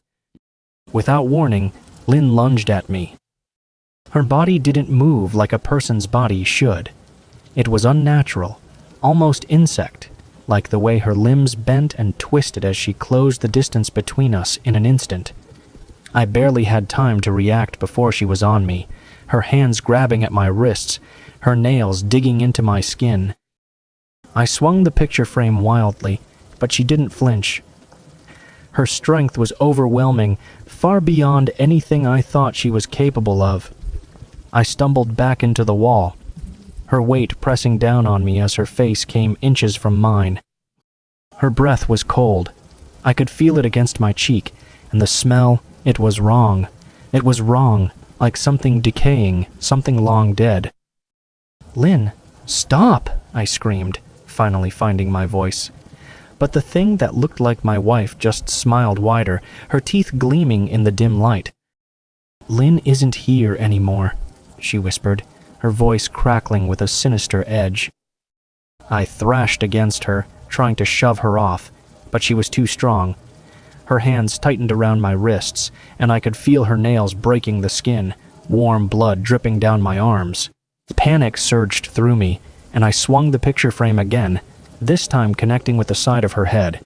Without warning, Lynn lunged at me. Her body didn't move like a person's body should. It was unnatural, almost insect, like the way her limbs bent and twisted as she closed the distance between us in an instant. I barely had time to react before she was on me, her hands grabbing at my wrists, her nails digging into my skin. I swung the picture frame wildly, but she didn't flinch. Her strength was overwhelming, far beyond anything I thought she was capable of. I stumbled back into the wall, her weight pressing down on me as her face came inches from mine. Her breath was cold. I could feel it against my cheek, and the smell, it was wrong. It was wrong, like something decaying, something long dead. "Lynn, stop!" I screamed, finally finding my voice. But the thing that looked like my wife just smiled wider, her teeth gleaming in the dim light. "Lynn isn't here anymore," she whispered, her voice crackling with a sinister edge. I thrashed against her, trying to shove her off, but she was too strong. Her hands tightened around my wrists, and I could feel her nails breaking the skin, warm blood dripping down my arms. Panic surged through me, and I swung the picture frame again, this time connecting with the side of her head.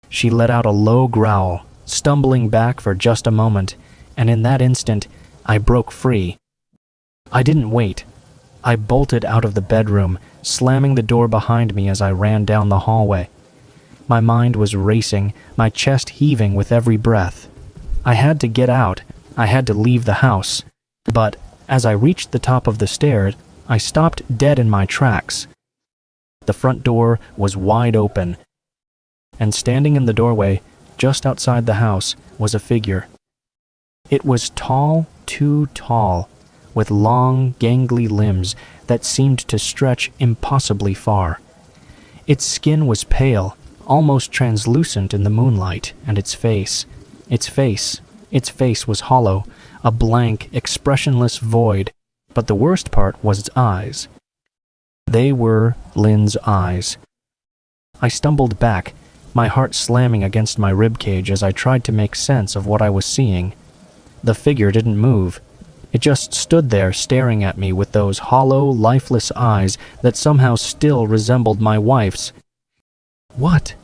She let out a low growl, stumbling back for just a moment, and in that instant, I broke free. I didn't wait. I bolted out of the bedroom, slamming the door behind me as I ran down the hallway. My mind was racing, my chest heaving with every breath. I had to get out. I had to leave the house. But as I reached the top of the stairs, I stopped dead in my tracks. The front door was wide open, and standing in the doorway, just outside the house, was a figure. It was tall, too tall, with long, gangly limbs that seemed to stretch impossibly far. Its skin was pale, almost translucent in the moonlight, and its face was hollow, a blank, expressionless void, but the worst part was its eyes. They were Lynn's eyes. I stumbled back, my heart slamming against my ribcage as I tried to make sense of what I was seeing. The figure didn't move. It just stood there staring at me with those hollow, lifeless eyes that somehow still resembled my wife's. "What?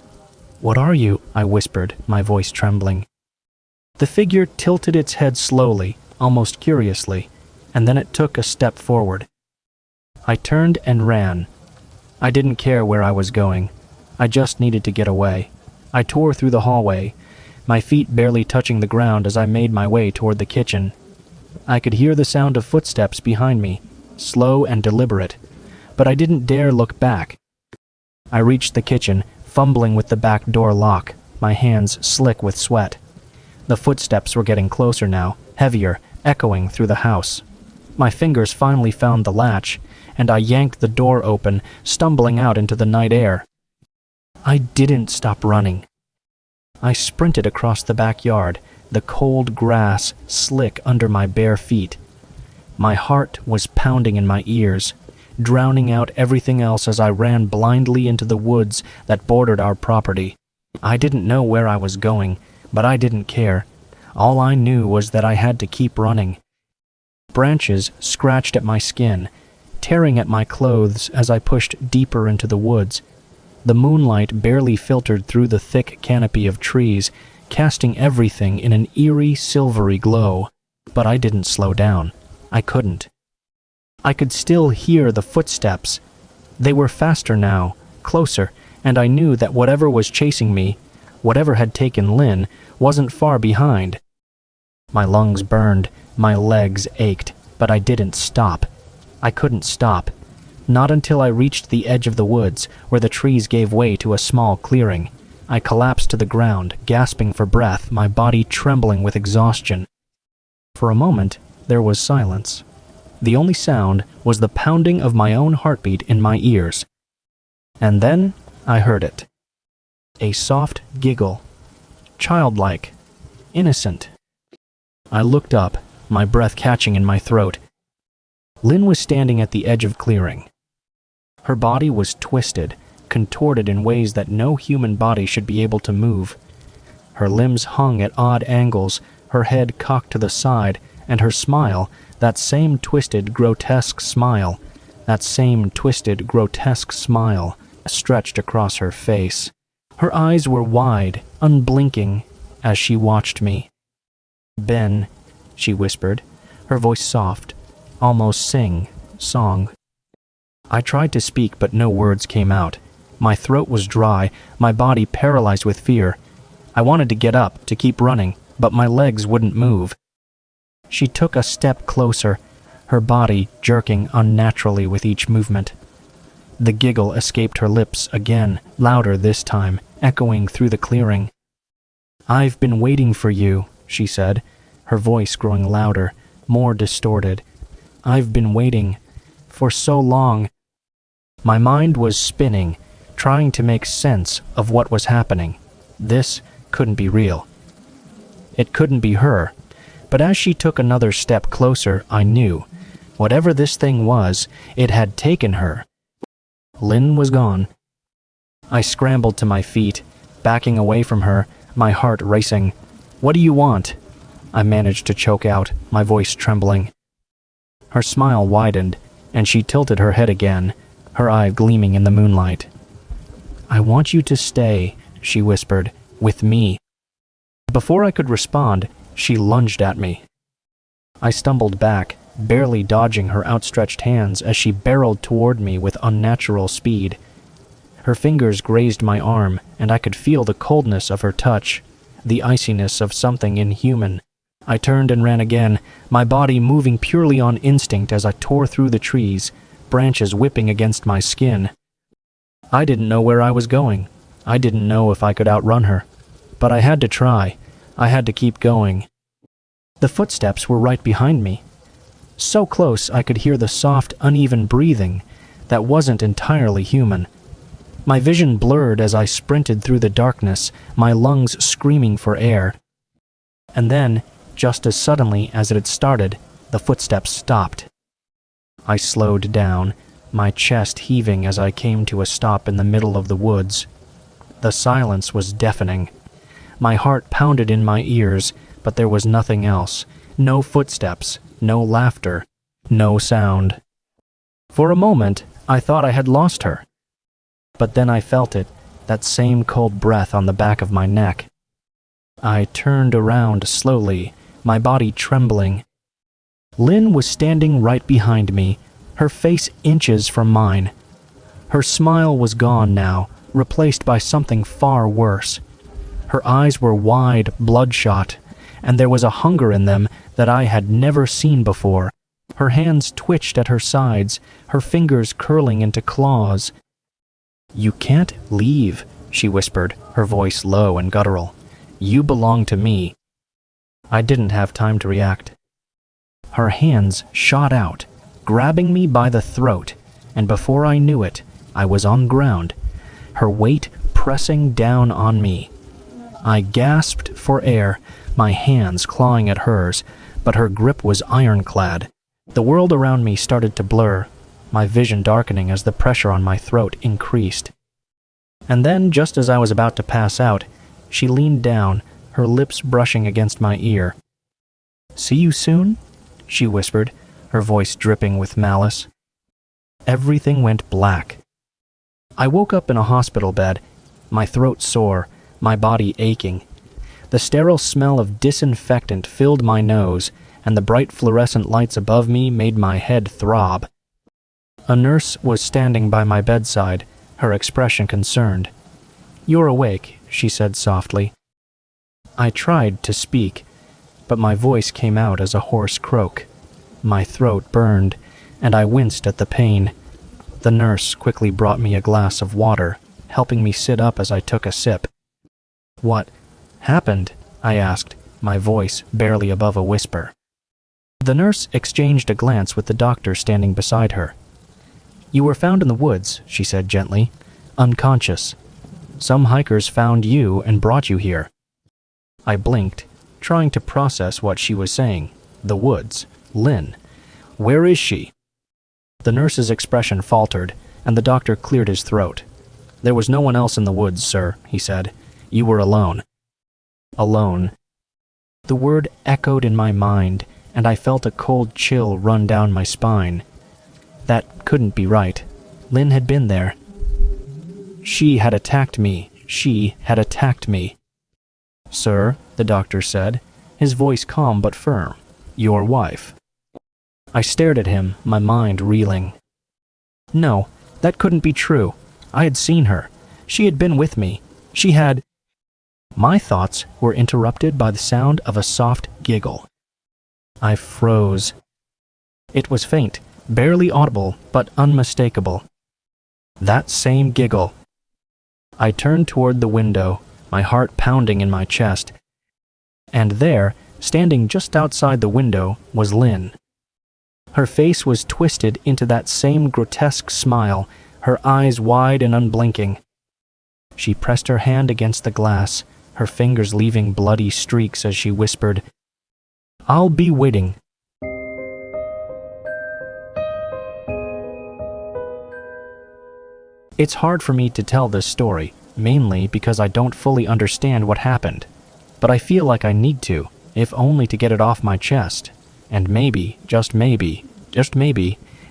What are you?" I whispered, my voice trembling. The figure tilted its head slowly, almost curiously, and then it took a step forward. I turned and ran. I didn't care where I was going. I just needed to get away. I tore through the hallway, my feet barely touching the ground as I made my way toward the kitchen. I could hear the sound of footsteps behind me, slow and deliberate, but I didn't dare look back. I reached the kitchen, fumbling with the back door lock, my hands slick with sweat. The footsteps were getting closer now, heavier, echoing through the house. My fingers finally found the latch, and I yanked the door open, stumbling out into the night air. I didn't stop running. I sprinted across the backyard, the cold grass slick under my bare feet. My heart was pounding in my ears, drowning out everything else as I ran blindly into the woods that bordered our property. I didn't know where I was going, but I didn't care. All I knew was that I had to keep running. Branches scratched at my skin, tearing at my clothes as I pushed deeper into the woods. The moonlight barely filtered through the thick canopy of trees, casting everything in an eerie, silvery glow. But I didn't slow down. I couldn't. I could still hear the footsteps. They were faster now, closer, and I knew that whatever was chasing me, whatever had taken Lynn, wasn't far behind. My lungs burned, my legs ached, but I didn't stop. I couldn't stop. Not until I reached the edge of the woods, where the trees gave way to a small clearing. I collapsed to the ground, gasping for breath, my body trembling with exhaustion. For a moment, there was silence. The only sound was the pounding of my own heartbeat in my ears. And then I heard it. A soft giggle. Childlike. Innocent. I looked up, my breath catching in my throat. Lynn was standing at the edge of clearing. Her body was twisted, contorted in ways that no human body should be able to move. Her limbs hung at odd angles, her head cocked to the side, and her smile, that same twisted, grotesque smile, stretched across her face. Her eyes were wide, unblinking, as she watched me. "Ben," she whispered, her voice soft, almost song. I tried to speak, but no words came out. My throat was dry, my body paralyzed with fear. I wanted to get up, to keep running, but my legs wouldn't move. She took a step closer, her body jerking unnaturally with each movement. The giggle escaped her lips again, louder this time, echoing through the clearing. "I've been waiting for you," she said, her voice growing louder, more distorted. "I've been waiting for so long." My mind was spinning, trying to make sense of what was happening. This couldn't be real. It couldn't be her. But as she took another step closer, I knew. Whatever this thing was, it had taken her. Lynn was gone. I scrambled to my feet, backing away from her, my heart racing. "What do you want?" I managed to choke out, my voice trembling. Her smile widened, and she tilted her head again, her eye gleaming in the moonlight. "I want you to stay," she whispered, "with me." Before I could respond, she lunged at me. I stumbled back, barely dodging her outstretched hands as she barreled toward me with unnatural speed. Her fingers grazed my arm, and I could feel the coldness of her touch, the iciness of something inhuman. I turned and ran again, my body moving purely on instinct as I tore through the trees, branches whipping against my skin. I didn't know where I was going. I didn't know if I could outrun her. But I had to try. I had to keep going. The footsteps were right behind me. So close I could hear the soft, uneven breathing that wasn't entirely human. My vision blurred as I sprinted through the darkness, my lungs screaming for air. And then, just as suddenly as it had started, the footsteps stopped. I slowed down, my chest heaving as I came to a stop in the middle of the woods. The silence was deafening. My heart pounded in my ears, but there was nothing else. No footsteps, no laughter, no sound. For a moment, I thought I had lost her. But then I felt it, that same cold breath on the back of my neck. I turned around slowly, my body trembling. Lynn was standing right behind me, her face inches from mine. Her smile was gone now, replaced by something far worse. Her eyes were wide, bloodshot, and there was a hunger in them that I had never seen before. Her hands twitched at her sides, her fingers curling into claws. "You can't leave," she whispered, her voice low and guttural. "You belong to me." I didn't have time to react. Her hands shot out, grabbing me by the throat, and before I knew it, I was on ground, her weight pressing down on me. I gasped for air, my hands clawing at hers, but her grip was ironclad. The world around me started to blur, my vision darkening as the pressure on my throat increased. And then, just as I was about to pass out, she leaned down, her lips brushing against my ear. "See you soon?" she whispered, her voice dripping with malice. Everything went black. I woke up in a hospital bed, my throat sore, my body aching. The sterile smell of disinfectant filled my nose, and the bright fluorescent lights above me made my head throb. A nurse was standing by my bedside, her expression concerned. "You're awake," she said softly. I tried to speak, but my voice came out as a hoarse croak. My throat burned, and I winced at the pain. The nurse quickly brought me a glass of water, helping me sit up as I took a sip. "What happened?" I asked, my voice barely above a whisper. The nurse exchanged a glance with the doctor standing beside her. "You were found in the woods," she said gently, "unconscious. Some hikers found you and brought you here." I blinked, trying to process what she was saying. The woods. Lynn. Where is she? The nurse's expression faltered, and the doctor cleared his throat. "There was no one else in the woods, sir," he said. "You were alone." Alone. The word echoed in my mind, and I felt a cold chill run down my spine. That couldn't be right. Lynn had been there. She had attacked me. She had attacked me. "Sir," the doctor said, his voice calm but firm, "your wife." I stared at him, my mind reeling. No, that couldn't be true. I had seen her. She had been with me. She had... My thoughts were interrupted by the sound of a soft giggle. I froze. It was faint, barely audible, but unmistakable. That same giggle. I turned toward the window, my heart pounding in my chest. And there, standing just outside the window, was Lynn. Her face was twisted into that same grotesque smile, her eyes wide and unblinking. She pressed her hand against the glass, her fingers leaving bloody streaks as she whispered, "I'll be waiting." It's hard for me to tell this story, mainly because I don't fully understand what happened. But I feel like I need to, if only to get it off my chest. And maybe, just maybe,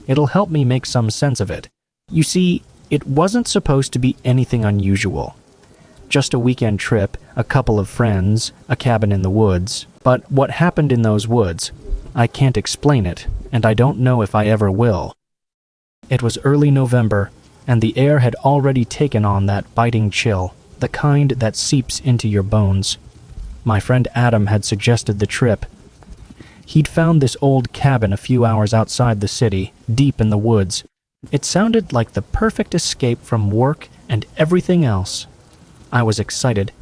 it'll help me make some sense of it. You see, it wasn't supposed to be anything unusual. Just a weekend trip, a couple of friends, a cabin in the woods. But what happened in those woods, I can't explain it, and I don't know if I ever will. It was early November, and the air had already taken on that biting chill, the kind that seeps into your bones. My friend Adam had suggested the trip. He'd found this old cabin a few hours outside the city, deep in the woods. It sounded like the perfect escape from work and everything else. I was excited.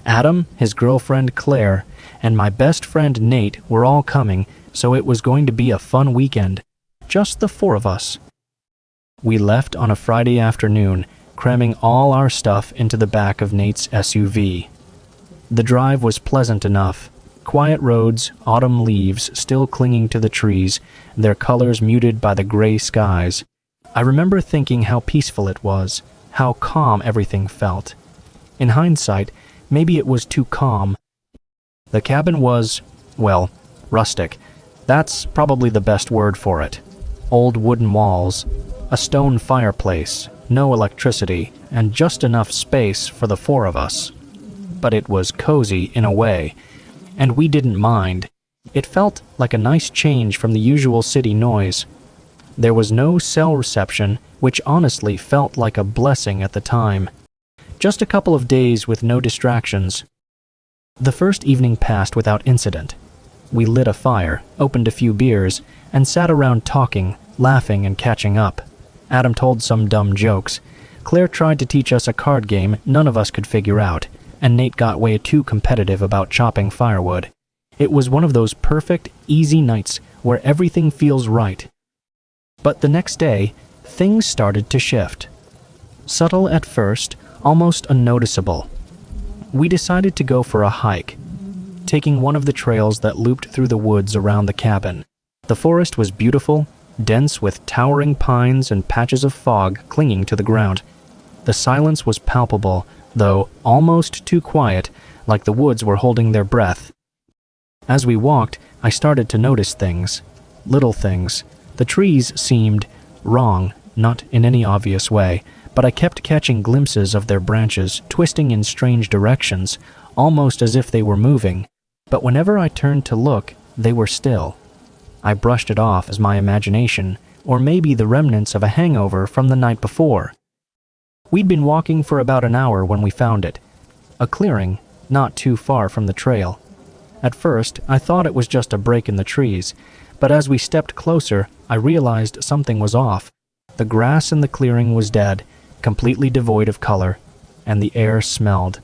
Adam, his girlfriend Claire, and my best friend Nate were all coming, so it was going to be a fun weekend. Just the four of us. We left on a Friday afternoon, cramming all our stuff into the back of Nate's SUV. The drive was pleasant enough. Quiet roads, autumn leaves still clinging to the trees, their colors muted by the gray skies. I remember thinking how peaceful it was, how calm everything felt. In hindsight, maybe it was too calm. The cabin was, well, rustic. That's probably the best word for it. Old wooden walls, a stone fireplace, no electricity, and just enough space for the four of us. But it was cozy in a way, and we didn't mind. It felt like a nice change from the usual city noise. There was no cell reception, which honestly felt like a blessing at the time. Just a couple of days with no distractions. The first evening passed without incident. We lit a fire, opened a few beers, and sat around talking, laughing and catching up. Adam told some dumb jokes. Claire tried to teach us a card game none of us could figure out, and Nate got way too competitive about chopping firewood. It was one of those perfect, easy nights where everything feels right. But the next day, things started to shift. Subtle at first, almost unnoticeable. We decided to go for a hike, taking one of the trails that looped through the woods around the cabin. The forest was beautiful, dense with towering pines and patches of fog clinging to the ground. The silence was palpable, though almost too quiet, like the woods were holding their breath. As we walked, I started to notice things. Little things. The trees seemed wrong, not in any obvious way, but I kept catching glimpses of their branches twisting in strange directions, almost as if they were moving. But whenever I turned to look, they were still. I brushed it off as my imagination, or maybe the remnants of a hangover from the night before. We'd been walking for about an hour when we found it. A clearing, not too far from the trail. At first, I thought it was just a break in the trees, but as we stepped closer, I realized something was off. The grass in the clearing was dead, completely devoid of color, and the air smelled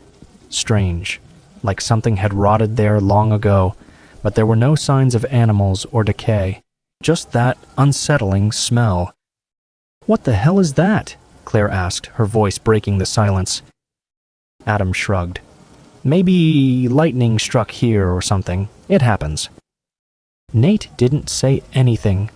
strange, like something had rotted there long ago, but there were no signs of animals or decay, just that unsettling smell. "What the hell is that?" Claire asked, her voice breaking the silence. Adam shrugged. "Maybe lightning struck here or something. It happens." Nate didn't say anything.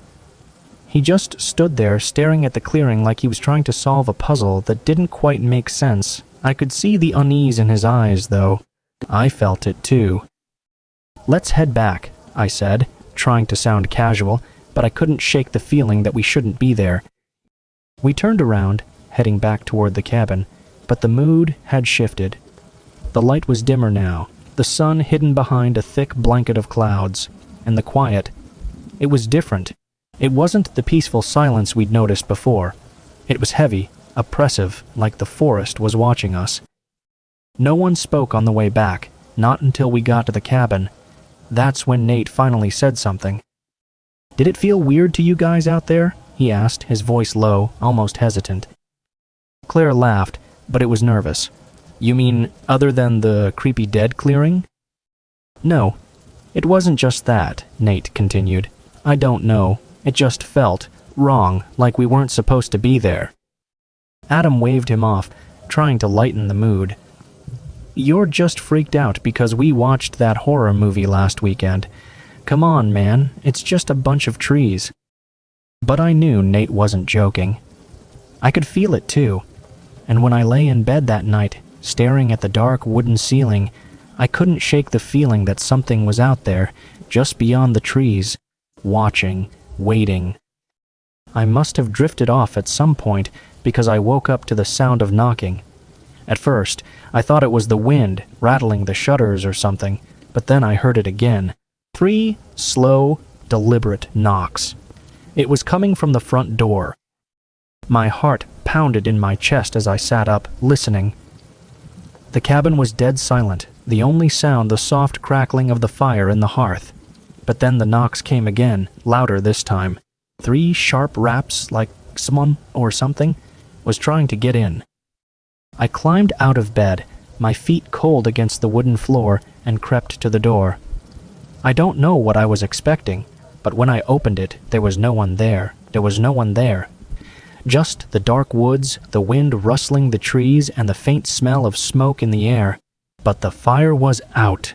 He just stood there staring at the clearing like he was trying to solve a puzzle that didn't quite make sense. I could see the unease in his eyes, though. I felt it too. "Let's head back," I said, trying to sound casual, but I couldn't shake the feeling that we shouldn't be there. We turned around, heading back toward the cabin, but the mood had shifted. The light was dimmer now, the sun hidden behind a thick blanket of clouds, and the quiet. It was different. It wasn't the peaceful silence we'd noticed before. It was heavy, oppressive, like the forest was watching us. No one spoke on the way back, not until we got to the cabin. That's when Nate finally said something. "Did it feel weird to you guys out there?" he asked, his voice low, almost hesitant. Claire laughed, but it was nervous. "You mean other than the creepy dead clearing?" "No, it wasn't just that," Nate continued. "I don't know. It just felt wrong, like we weren't supposed to be there." Adam waved him off, trying to lighten the mood. "You're just freaked out because we watched that horror movie last weekend. Come on, man, it's just a bunch of trees." But I knew Nate wasn't joking. I could feel it too, and when I lay in bed that night, staring at the dark wooden ceiling, I couldn't shake the feeling that something was out there, just beyond the trees, watching, waiting. I must have drifted off at some point because I woke up to the sound of knocking. At first, I thought it was the wind rattling the shutters or something, but then I heard it again. 3 slow, deliberate knocks. It was coming from the front door. My heart pounded in my chest as I sat up, listening. The cabin was dead silent, the only sound the soft crackling of the fire in the hearth. But then the knocks came again, louder this time. 3 sharp raps, like someone or something was trying to get in. I climbed out of bed, my feet cold against the wooden floor, and crept to the door. I don't know what I was expecting, but when I opened it, there was no one there. There was no one there. Just the dark woods, the wind rustling the trees, and the faint smell of smoke in the air. But the fire was out.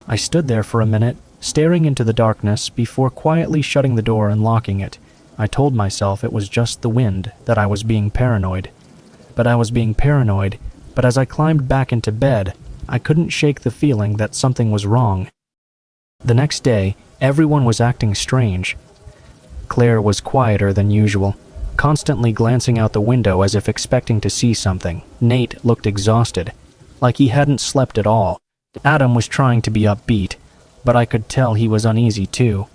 I stood there for a minute, staring into the darkness before quietly shutting the door and locking it. I told myself it was just the wind, that I was being paranoid. But as I climbed back into bed, I couldn't shake the feeling that something was wrong. The next day, everyone was acting strange. Claire was quieter than usual, constantly glancing out the window as if expecting to see something. Nate looked exhausted, like he hadn't slept at all. Adam was trying to be upbeat, but I could tell he was uneasy too.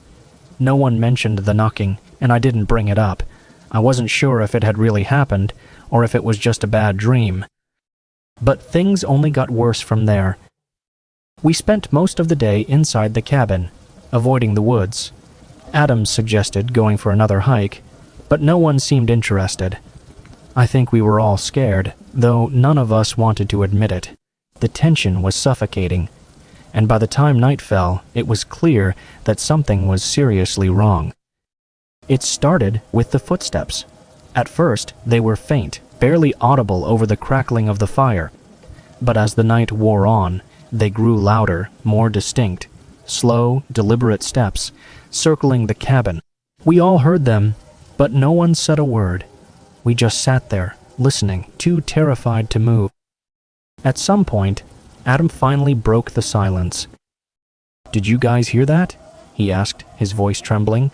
No one mentioned the knocking, and I didn't bring it up. I wasn't sure if it had really happened, or if it was just a bad dream. But things only got worse from there. We spent most of the day inside the cabin, avoiding the woods. Adam suggested going for another hike, but no one seemed interested. I think we were all scared, though none of us wanted to admit it. The tension was suffocating, and by the time night fell, it was clear that something was seriously wrong. It started with the footsteps. At first, they were faint, barely audible over the crackling of the fire. But as the night wore on, they grew louder, more distinct. Slow, deliberate steps, circling the cabin. We all heard them, but no one said a word. We just sat there, listening, too terrified to move. At some point, Adam finally broke the silence. "Did you guys hear that?" he asked, his voice trembling.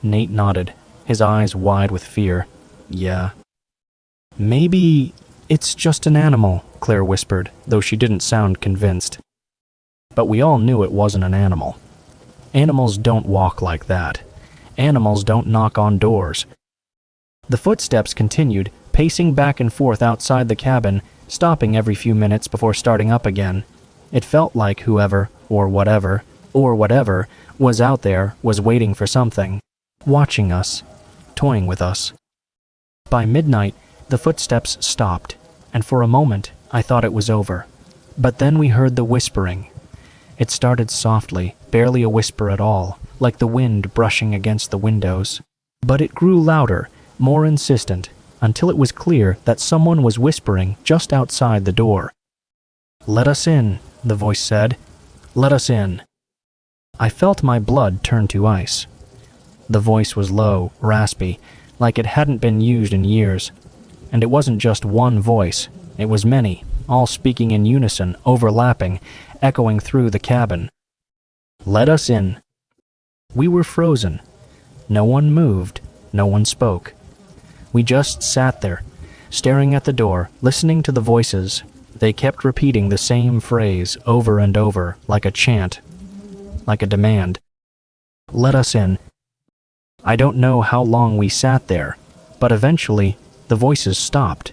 Nate nodded, his eyes wide with fear. "Yeah." "Maybe it's just an animal," Claire whispered, though she didn't sound convinced. But we all knew it wasn't an animal. Animals don't walk like that. Animals don't knock on doors. The footsteps continued, pacing back and forth outside the cabin, stopping every few minutes before starting up again. It felt like whoever, or whatever, was out there was waiting for something, watching us, toying with us. By midnight, the footsteps stopped, and for a moment I thought it was over. But then we heard the whispering. It started softly, barely a whisper at all, like the wind brushing against the windows. But it grew louder, more insistent, until it was clear that someone was whispering just outside the door. "Let us in," the voice said. "Let us in." I felt my blood turn to ice. The voice was low, raspy, like it hadn't been used in years. And it wasn't just one voice, it was many, all speaking in unison, overlapping, echoing through the cabin. "Let us in." We were frozen. No one moved, no one spoke. We just sat there, staring at the door, listening to the voices. They kept repeating the same phrase over and over, like a chant, like a demand. "Let us in." I don't know how long we sat there, but eventually the voices stopped.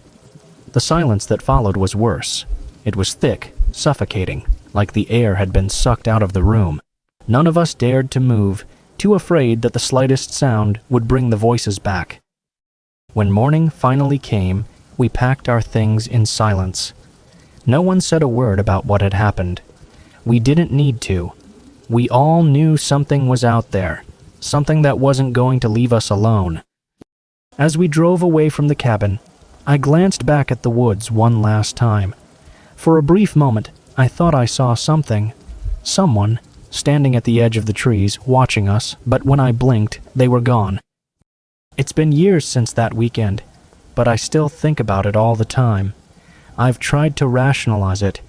The silence that followed was worse. It was thick, suffocating, like the air had been sucked out of the room. None of us dared to move, too afraid that the slightest sound would bring the voices back. When morning finally came, we packed our things in silence. No one said a word about what had happened. We didn't need to. We all knew something was out there, something that wasn't going to leave us alone. As we drove away from the cabin, I glanced back at the woods one last time. For a brief moment, I thought I saw something, someone, standing at the edge of the trees, watching us, but when I blinked, they were gone. It's been years since that weekend, but I still think about it all the time. I've tried to rationalize it,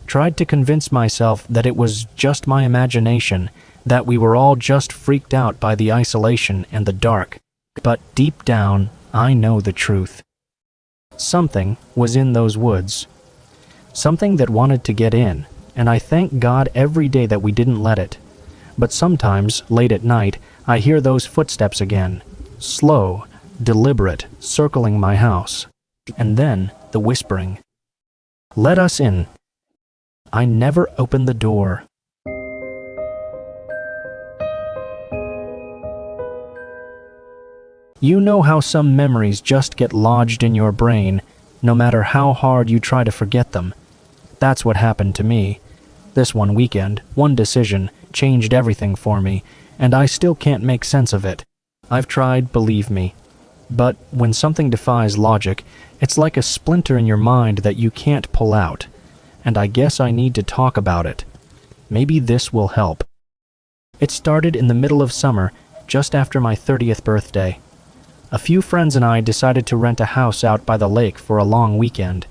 tried to convince myself that it was just my imagination, that we were all just freaked out by the isolation and the dark. But deep down, I know the truth. Something was in those woods. Something that wanted to get in, and I thank God every day that we didn't let it. But sometimes, late at night, I hear those footsteps again. Slow, deliberate, circling my house. And then the whispering. "Let us in." I never opened the door. You know how some memories just get lodged in your brain, no matter how hard you try to forget them. That's what happened to me. This one weekend, one decision, changed everything for me, and I still can't make sense of it. I've tried, believe me. But when something defies logic, it's like a splinter in your mind that you can't pull out. And I guess I need to talk about it. Maybe this will help. It started in the middle of summer, just after my 30th birthday. A few friends and I decided to rent a house out by the lake for a long weekend.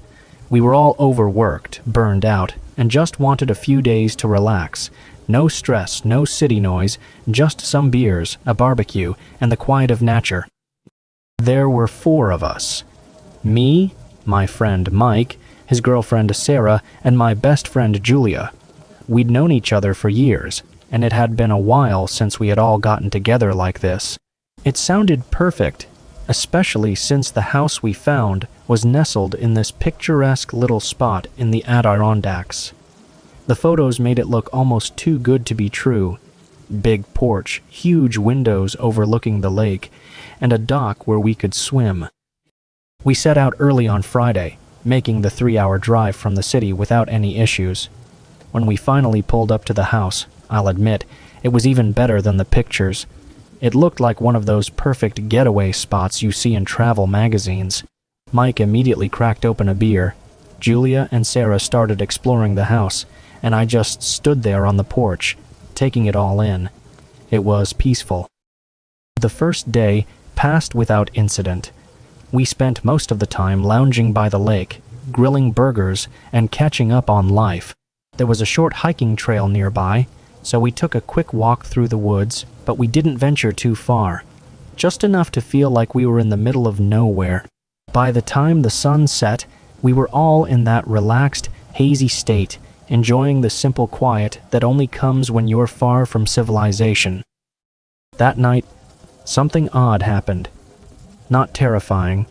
We were all overworked, burned out, and just wanted a few days to relax. No stress, no city noise, just some beers, a barbecue, and the quiet of nature. There were 4 of us. Me, my friend Mike, his girlfriend Sarah, and my best friend Julia. We'd known each other for years, and it had been a while since we had all gotten together like this. It sounded perfect, especially since the house we found was nestled in this picturesque little spot in the Adirondacks. The photos made it look almost too good to be true. Big porch, huge windows overlooking the lake, and a dock where we could swim. We set out early on Friday, making the 3-hour drive from the city without any issues. When we finally pulled up to the house, I'll admit, it was even better than the pictures. It looked like one of those perfect getaway spots you see in travel magazines. Mike immediately cracked open a beer. Julia and Sarah started exploring the house, and I just stood there on the porch, taking it all in. It was peaceful. The first day passed without incident. We spent most of the time lounging by the lake, grilling burgers, and catching up on life. There was a short hiking trail nearby, so we took a quick walk through the woods, but we didn't venture too far, just enough to feel like we were in the middle of nowhere. By the time the sun set, we were all in that relaxed, hazy state, enjoying the simple quiet that only comes when you're far from civilization. That night, something odd happened. Not terrifying,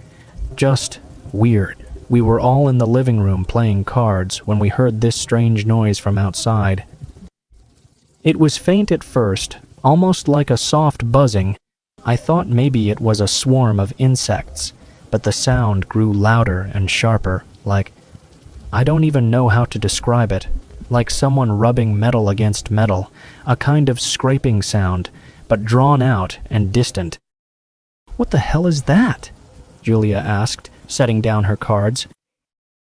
just weird. We were all in the living room playing cards when we heard this strange noise from outside. It was faint at first, almost like a soft buzzing. I thought maybe it was a swarm of insects, but the sound grew louder and sharper, like, I don't even know how to describe it, like someone rubbing metal against metal, a kind of scraping sound, but drawn out and distant. "What the hell is that?" Julia asked, setting down her cards.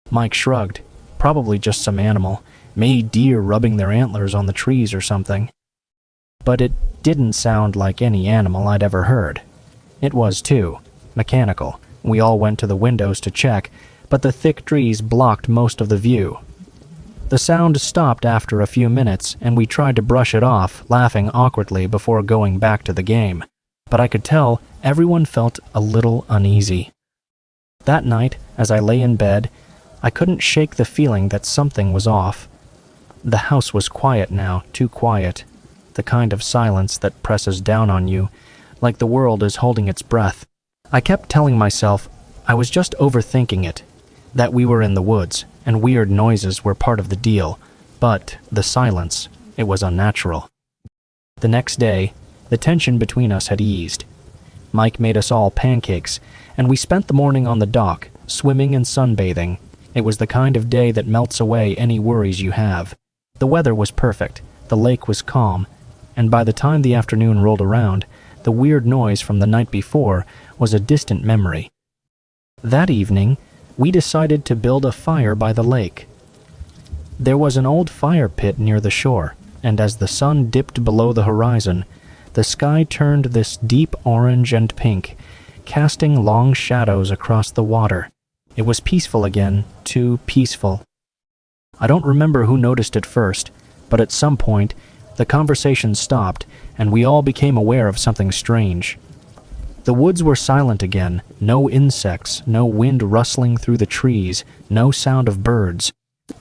Mike shrugged. Probably just some animal, maybe deer rubbing their antlers on the trees or something. But it didn't sound like any animal I'd ever heard. It was, too, mechanical. We all went to the windows to check, but the thick trees blocked most of the view. The sound stopped after a few minutes, and we tried to brush it off, laughing awkwardly before going back to the game. But I could tell everyone felt a little uneasy. That night, as I lay in bed, I couldn't shake the feeling that something was off. The house was quiet now, too quiet. The kind of silence that presses down on you, like the world is holding its breath. I kept telling myself I was just overthinking it, that we were in the woods, and weird noises were part of the deal, but the silence, it was unnatural. The next day, the tension between us had eased. Mike made us all pancakes, and we spent the morning on the dock, swimming and sunbathing. It was the kind of day that melts away any worries you have. The weather was perfect, the lake was calm, and by the time the afternoon rolled around, the weird noise from the night before was a distant memory. That evening, we decided to build a fire by the lake. There was an old fire pit near the shore, and as the sun dipped below the horizon, the sky turned this deep orange and pink, casting long shadows across the water. It was peaceful again, too peaceful. I don't remember who noticed it first, but at some point, the conversation stopped, and we all became aware of something strange. The woods were silent again, no insects, no wind rustling through the trees, no sound of birds.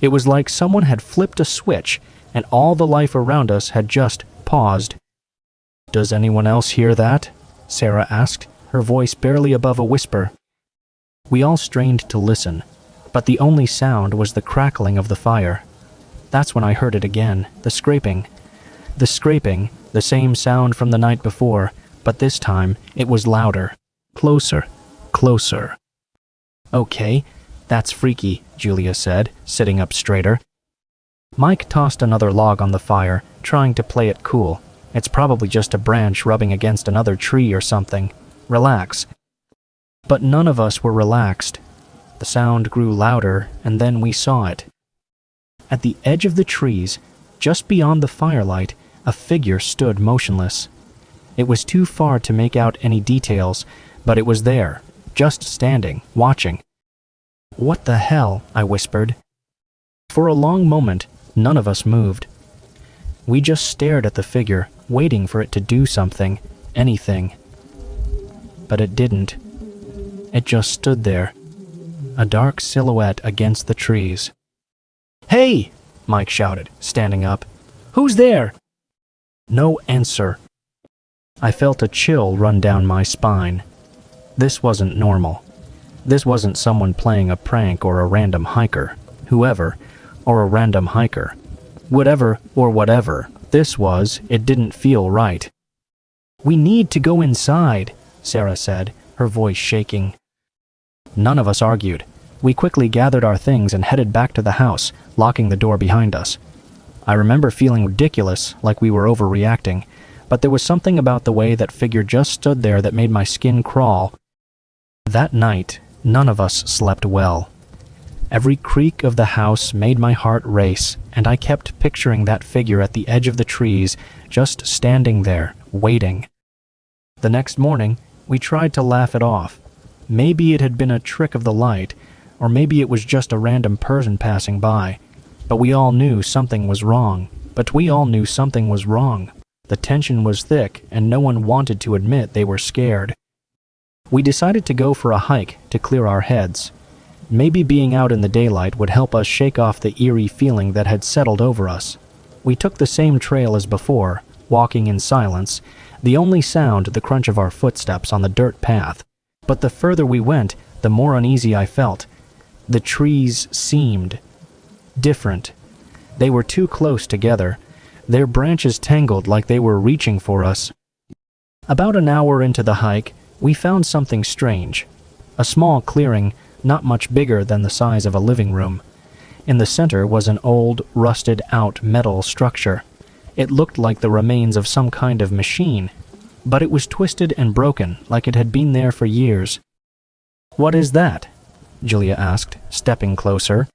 It was like someone had flipped a switch, and all the life around us had just paused. "Does anyone else hear that?" Sarah asked, her voice barely above a whisper. We all strained to listen, but the only sound was the crackling of the fire. That's when I heard it again, the scraping. The scraping, the same sound from the night before, but this time it was louder. Closer, closer. Okay, that's freaky, Julia said, sitting up straighter. Mike tossed another log on the fire, trying to play it cool. It's probably just a branch rubbing against another tree or something. Relax. But none of us were relaxed. The sound grew louder, and then we saw it. At the edge of the trees, just beyond the firelight, a figure stood motionless. It was too far to make out any details, but it was there, just standing, watching. "What the hell?" I whispered. For a long moment, none of us moved. We just stared at the figure, waiting for it to do something, anything. But it didn't. It just stood there, a dark silhouette against the trees. "Hey!" Mike shouted, standing up. "Who's there?" No answer. I felt a chill run down my spine. This wasn't normal. This wasn't someone playing a prank or a random hiker, whoever, or a random hiker. Whatever or whatever this was, it didn't feel right. "We need to go inside," Sarah said, her voice shaking. None of us argued. We quickly gathered our things and headed back to the house, locking the door behind us. I remember feeling ridiculous, like we were overreacting, but there was something about the way that figure just stood there that made my skin crawl. That night, none of us slept well. Every creak of the house made my heart race, and I kept picturing that figure at the edge of the trees, just standing there, waiting. The next morning, we tried to laugh it off. Maybe it had been a trick of the light, or maybe it was just a random person passing by. But we all knew something was wrong. The tension was thick, and no one wanted to admit they were scared. We decided to go for a hike to clear our heads. Maybe being out in the daylight would help us shake off the eerie feeling that had settled over us. We took the same trail as before, walking in silence, the only sound the crunch of our footsteps on the dirt path. But the further we went, the more uneasy I felt. The trees seemed different. They were too close together, their branches tangled like they were reaching for us. About an hour into the hike, we found something strange. A small clearing, not much bigger than the size of a living room. In the center was an old, rusted-out metal structure. It looked like the remains of some kind of machine, but it was twisted and broken, like it had been there for years. "What is that?" Julia asked, stepping closer.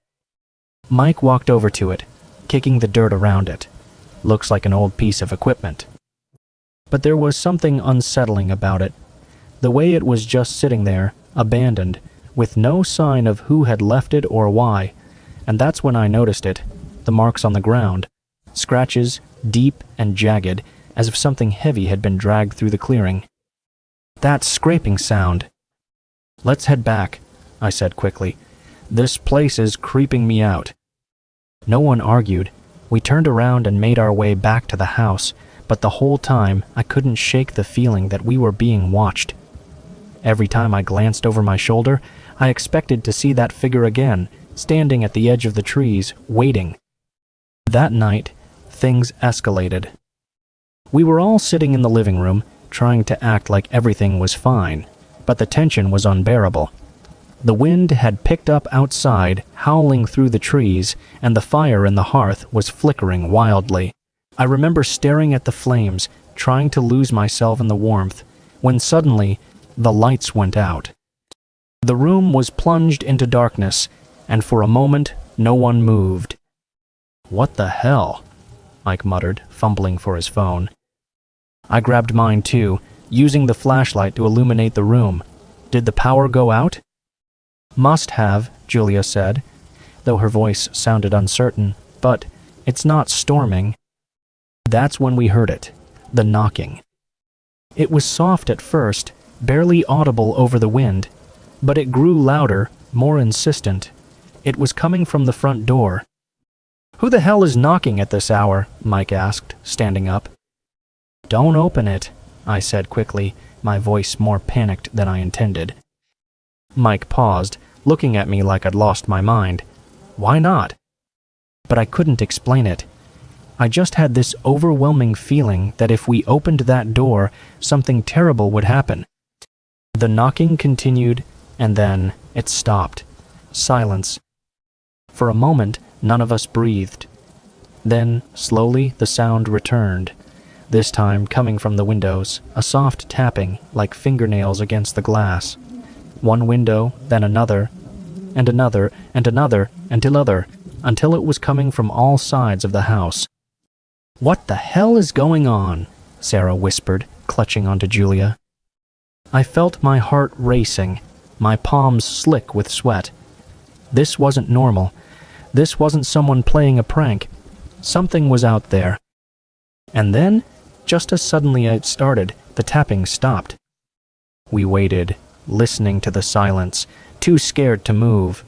Mike walked over to it, kicking the dirt around it. "Looks like an old piece of equipment." But there was something unsettling about it. The way it was just sitting there, abandoned, with no sign of who had left it or why. And that's when I noticed it, the marks on the ground. Scratches, deep and jagged, as if something heavy had been dragged through the clearing. That scraping sound. "Let's head back," I said quickly. "This place is creeping me out." No one argued. We turned around and made our way back to the house, but the whole time I couldn't shake the feeling that we were being watched. Every time I glanced over my shoulder, I expected to see that figure again, standing at the edge of the trees, waiting. That night, things escalated. We were all sitting in the living room, trying to act like everything was fine, but the tension was unbearable. The wind had picked up outside, howling through the trees, and the fire in the hearth was flickering wildly. I remember staring at the flames, trying to lose myself in the warmth, when suddenly the lights went out. The room was plunged into darkness, and for a moment no one moved. "What the hell?" Mike muttered, fumbling for his phone. I grabbed mine too, using the flashlight to illuminate the room. Did the power go out? "Must have," Julia said, though her voice sounded uncertain, "but it's not storming." That's when we heard it, the knocking. It was soft at first, barely audible over the wind, but it grew louder, more insistent. It was coming from the front door. "Who the hell is knocking at this hour?" Mike asked, standing up. "Don't open it," I said quickly, my voice more panicked than I intended. Mike paused, looking at me like I'd lost my mind. Why not? But I couldn't explain it. I just had this overwhelming feeling that if we opened that door, something terrible would happen. The knocking continued, and then it stopped. Silence. For a moment, none of us breathed. Then, slowly, the sound returned, this time coming from the windows, a soft tapping like fingernails against the glass. One window, then another, and another, and another, and another, until it was coming from all sides of the house. "What the hell is going on?" Sarah whispered, clutching onto Julia. I felt my heart racing, my palms slick with sweat. This wasn't normal. This wasn't someone playing a prank. Something was out there. And then, just as suddenly it started, the tapping stopped. We waited, listening to the silence, too scared to move.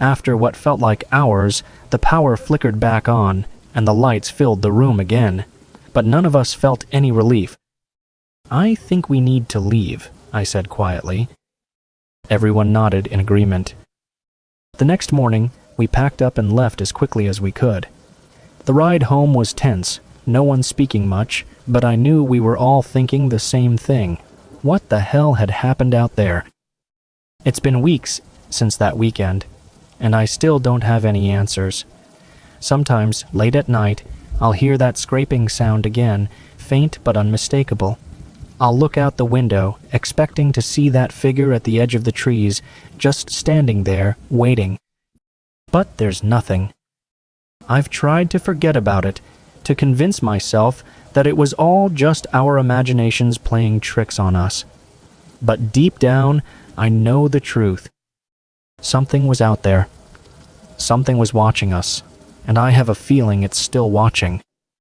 After what felt like hours, the power flickered back on, and the lights filled the room again. But none of us felt any relief. "I think we need to leave," I said quietly. Everyone nodded in agreement. The next morning, we packed up and left as quickly as we could. The ride home was tense, no one speaking much, but I knew we were all thinking the same thing. What the hell had happened out there? It's been weeks since that weekend, and I still don't have any answers. Sometimes, late at night, I'll hear that scraping sound again, faint but unmistakable. I'll look out the window, expecting to see that figure at the edge of the trees, just standing there, waiting. But there's nothing. I've tried to forget about it, to convince myself that it was all just our imaginations playing tricks on us. But deep down, I know the truth. Something was out there. Something was watching us, and I have a feeling it's still watching.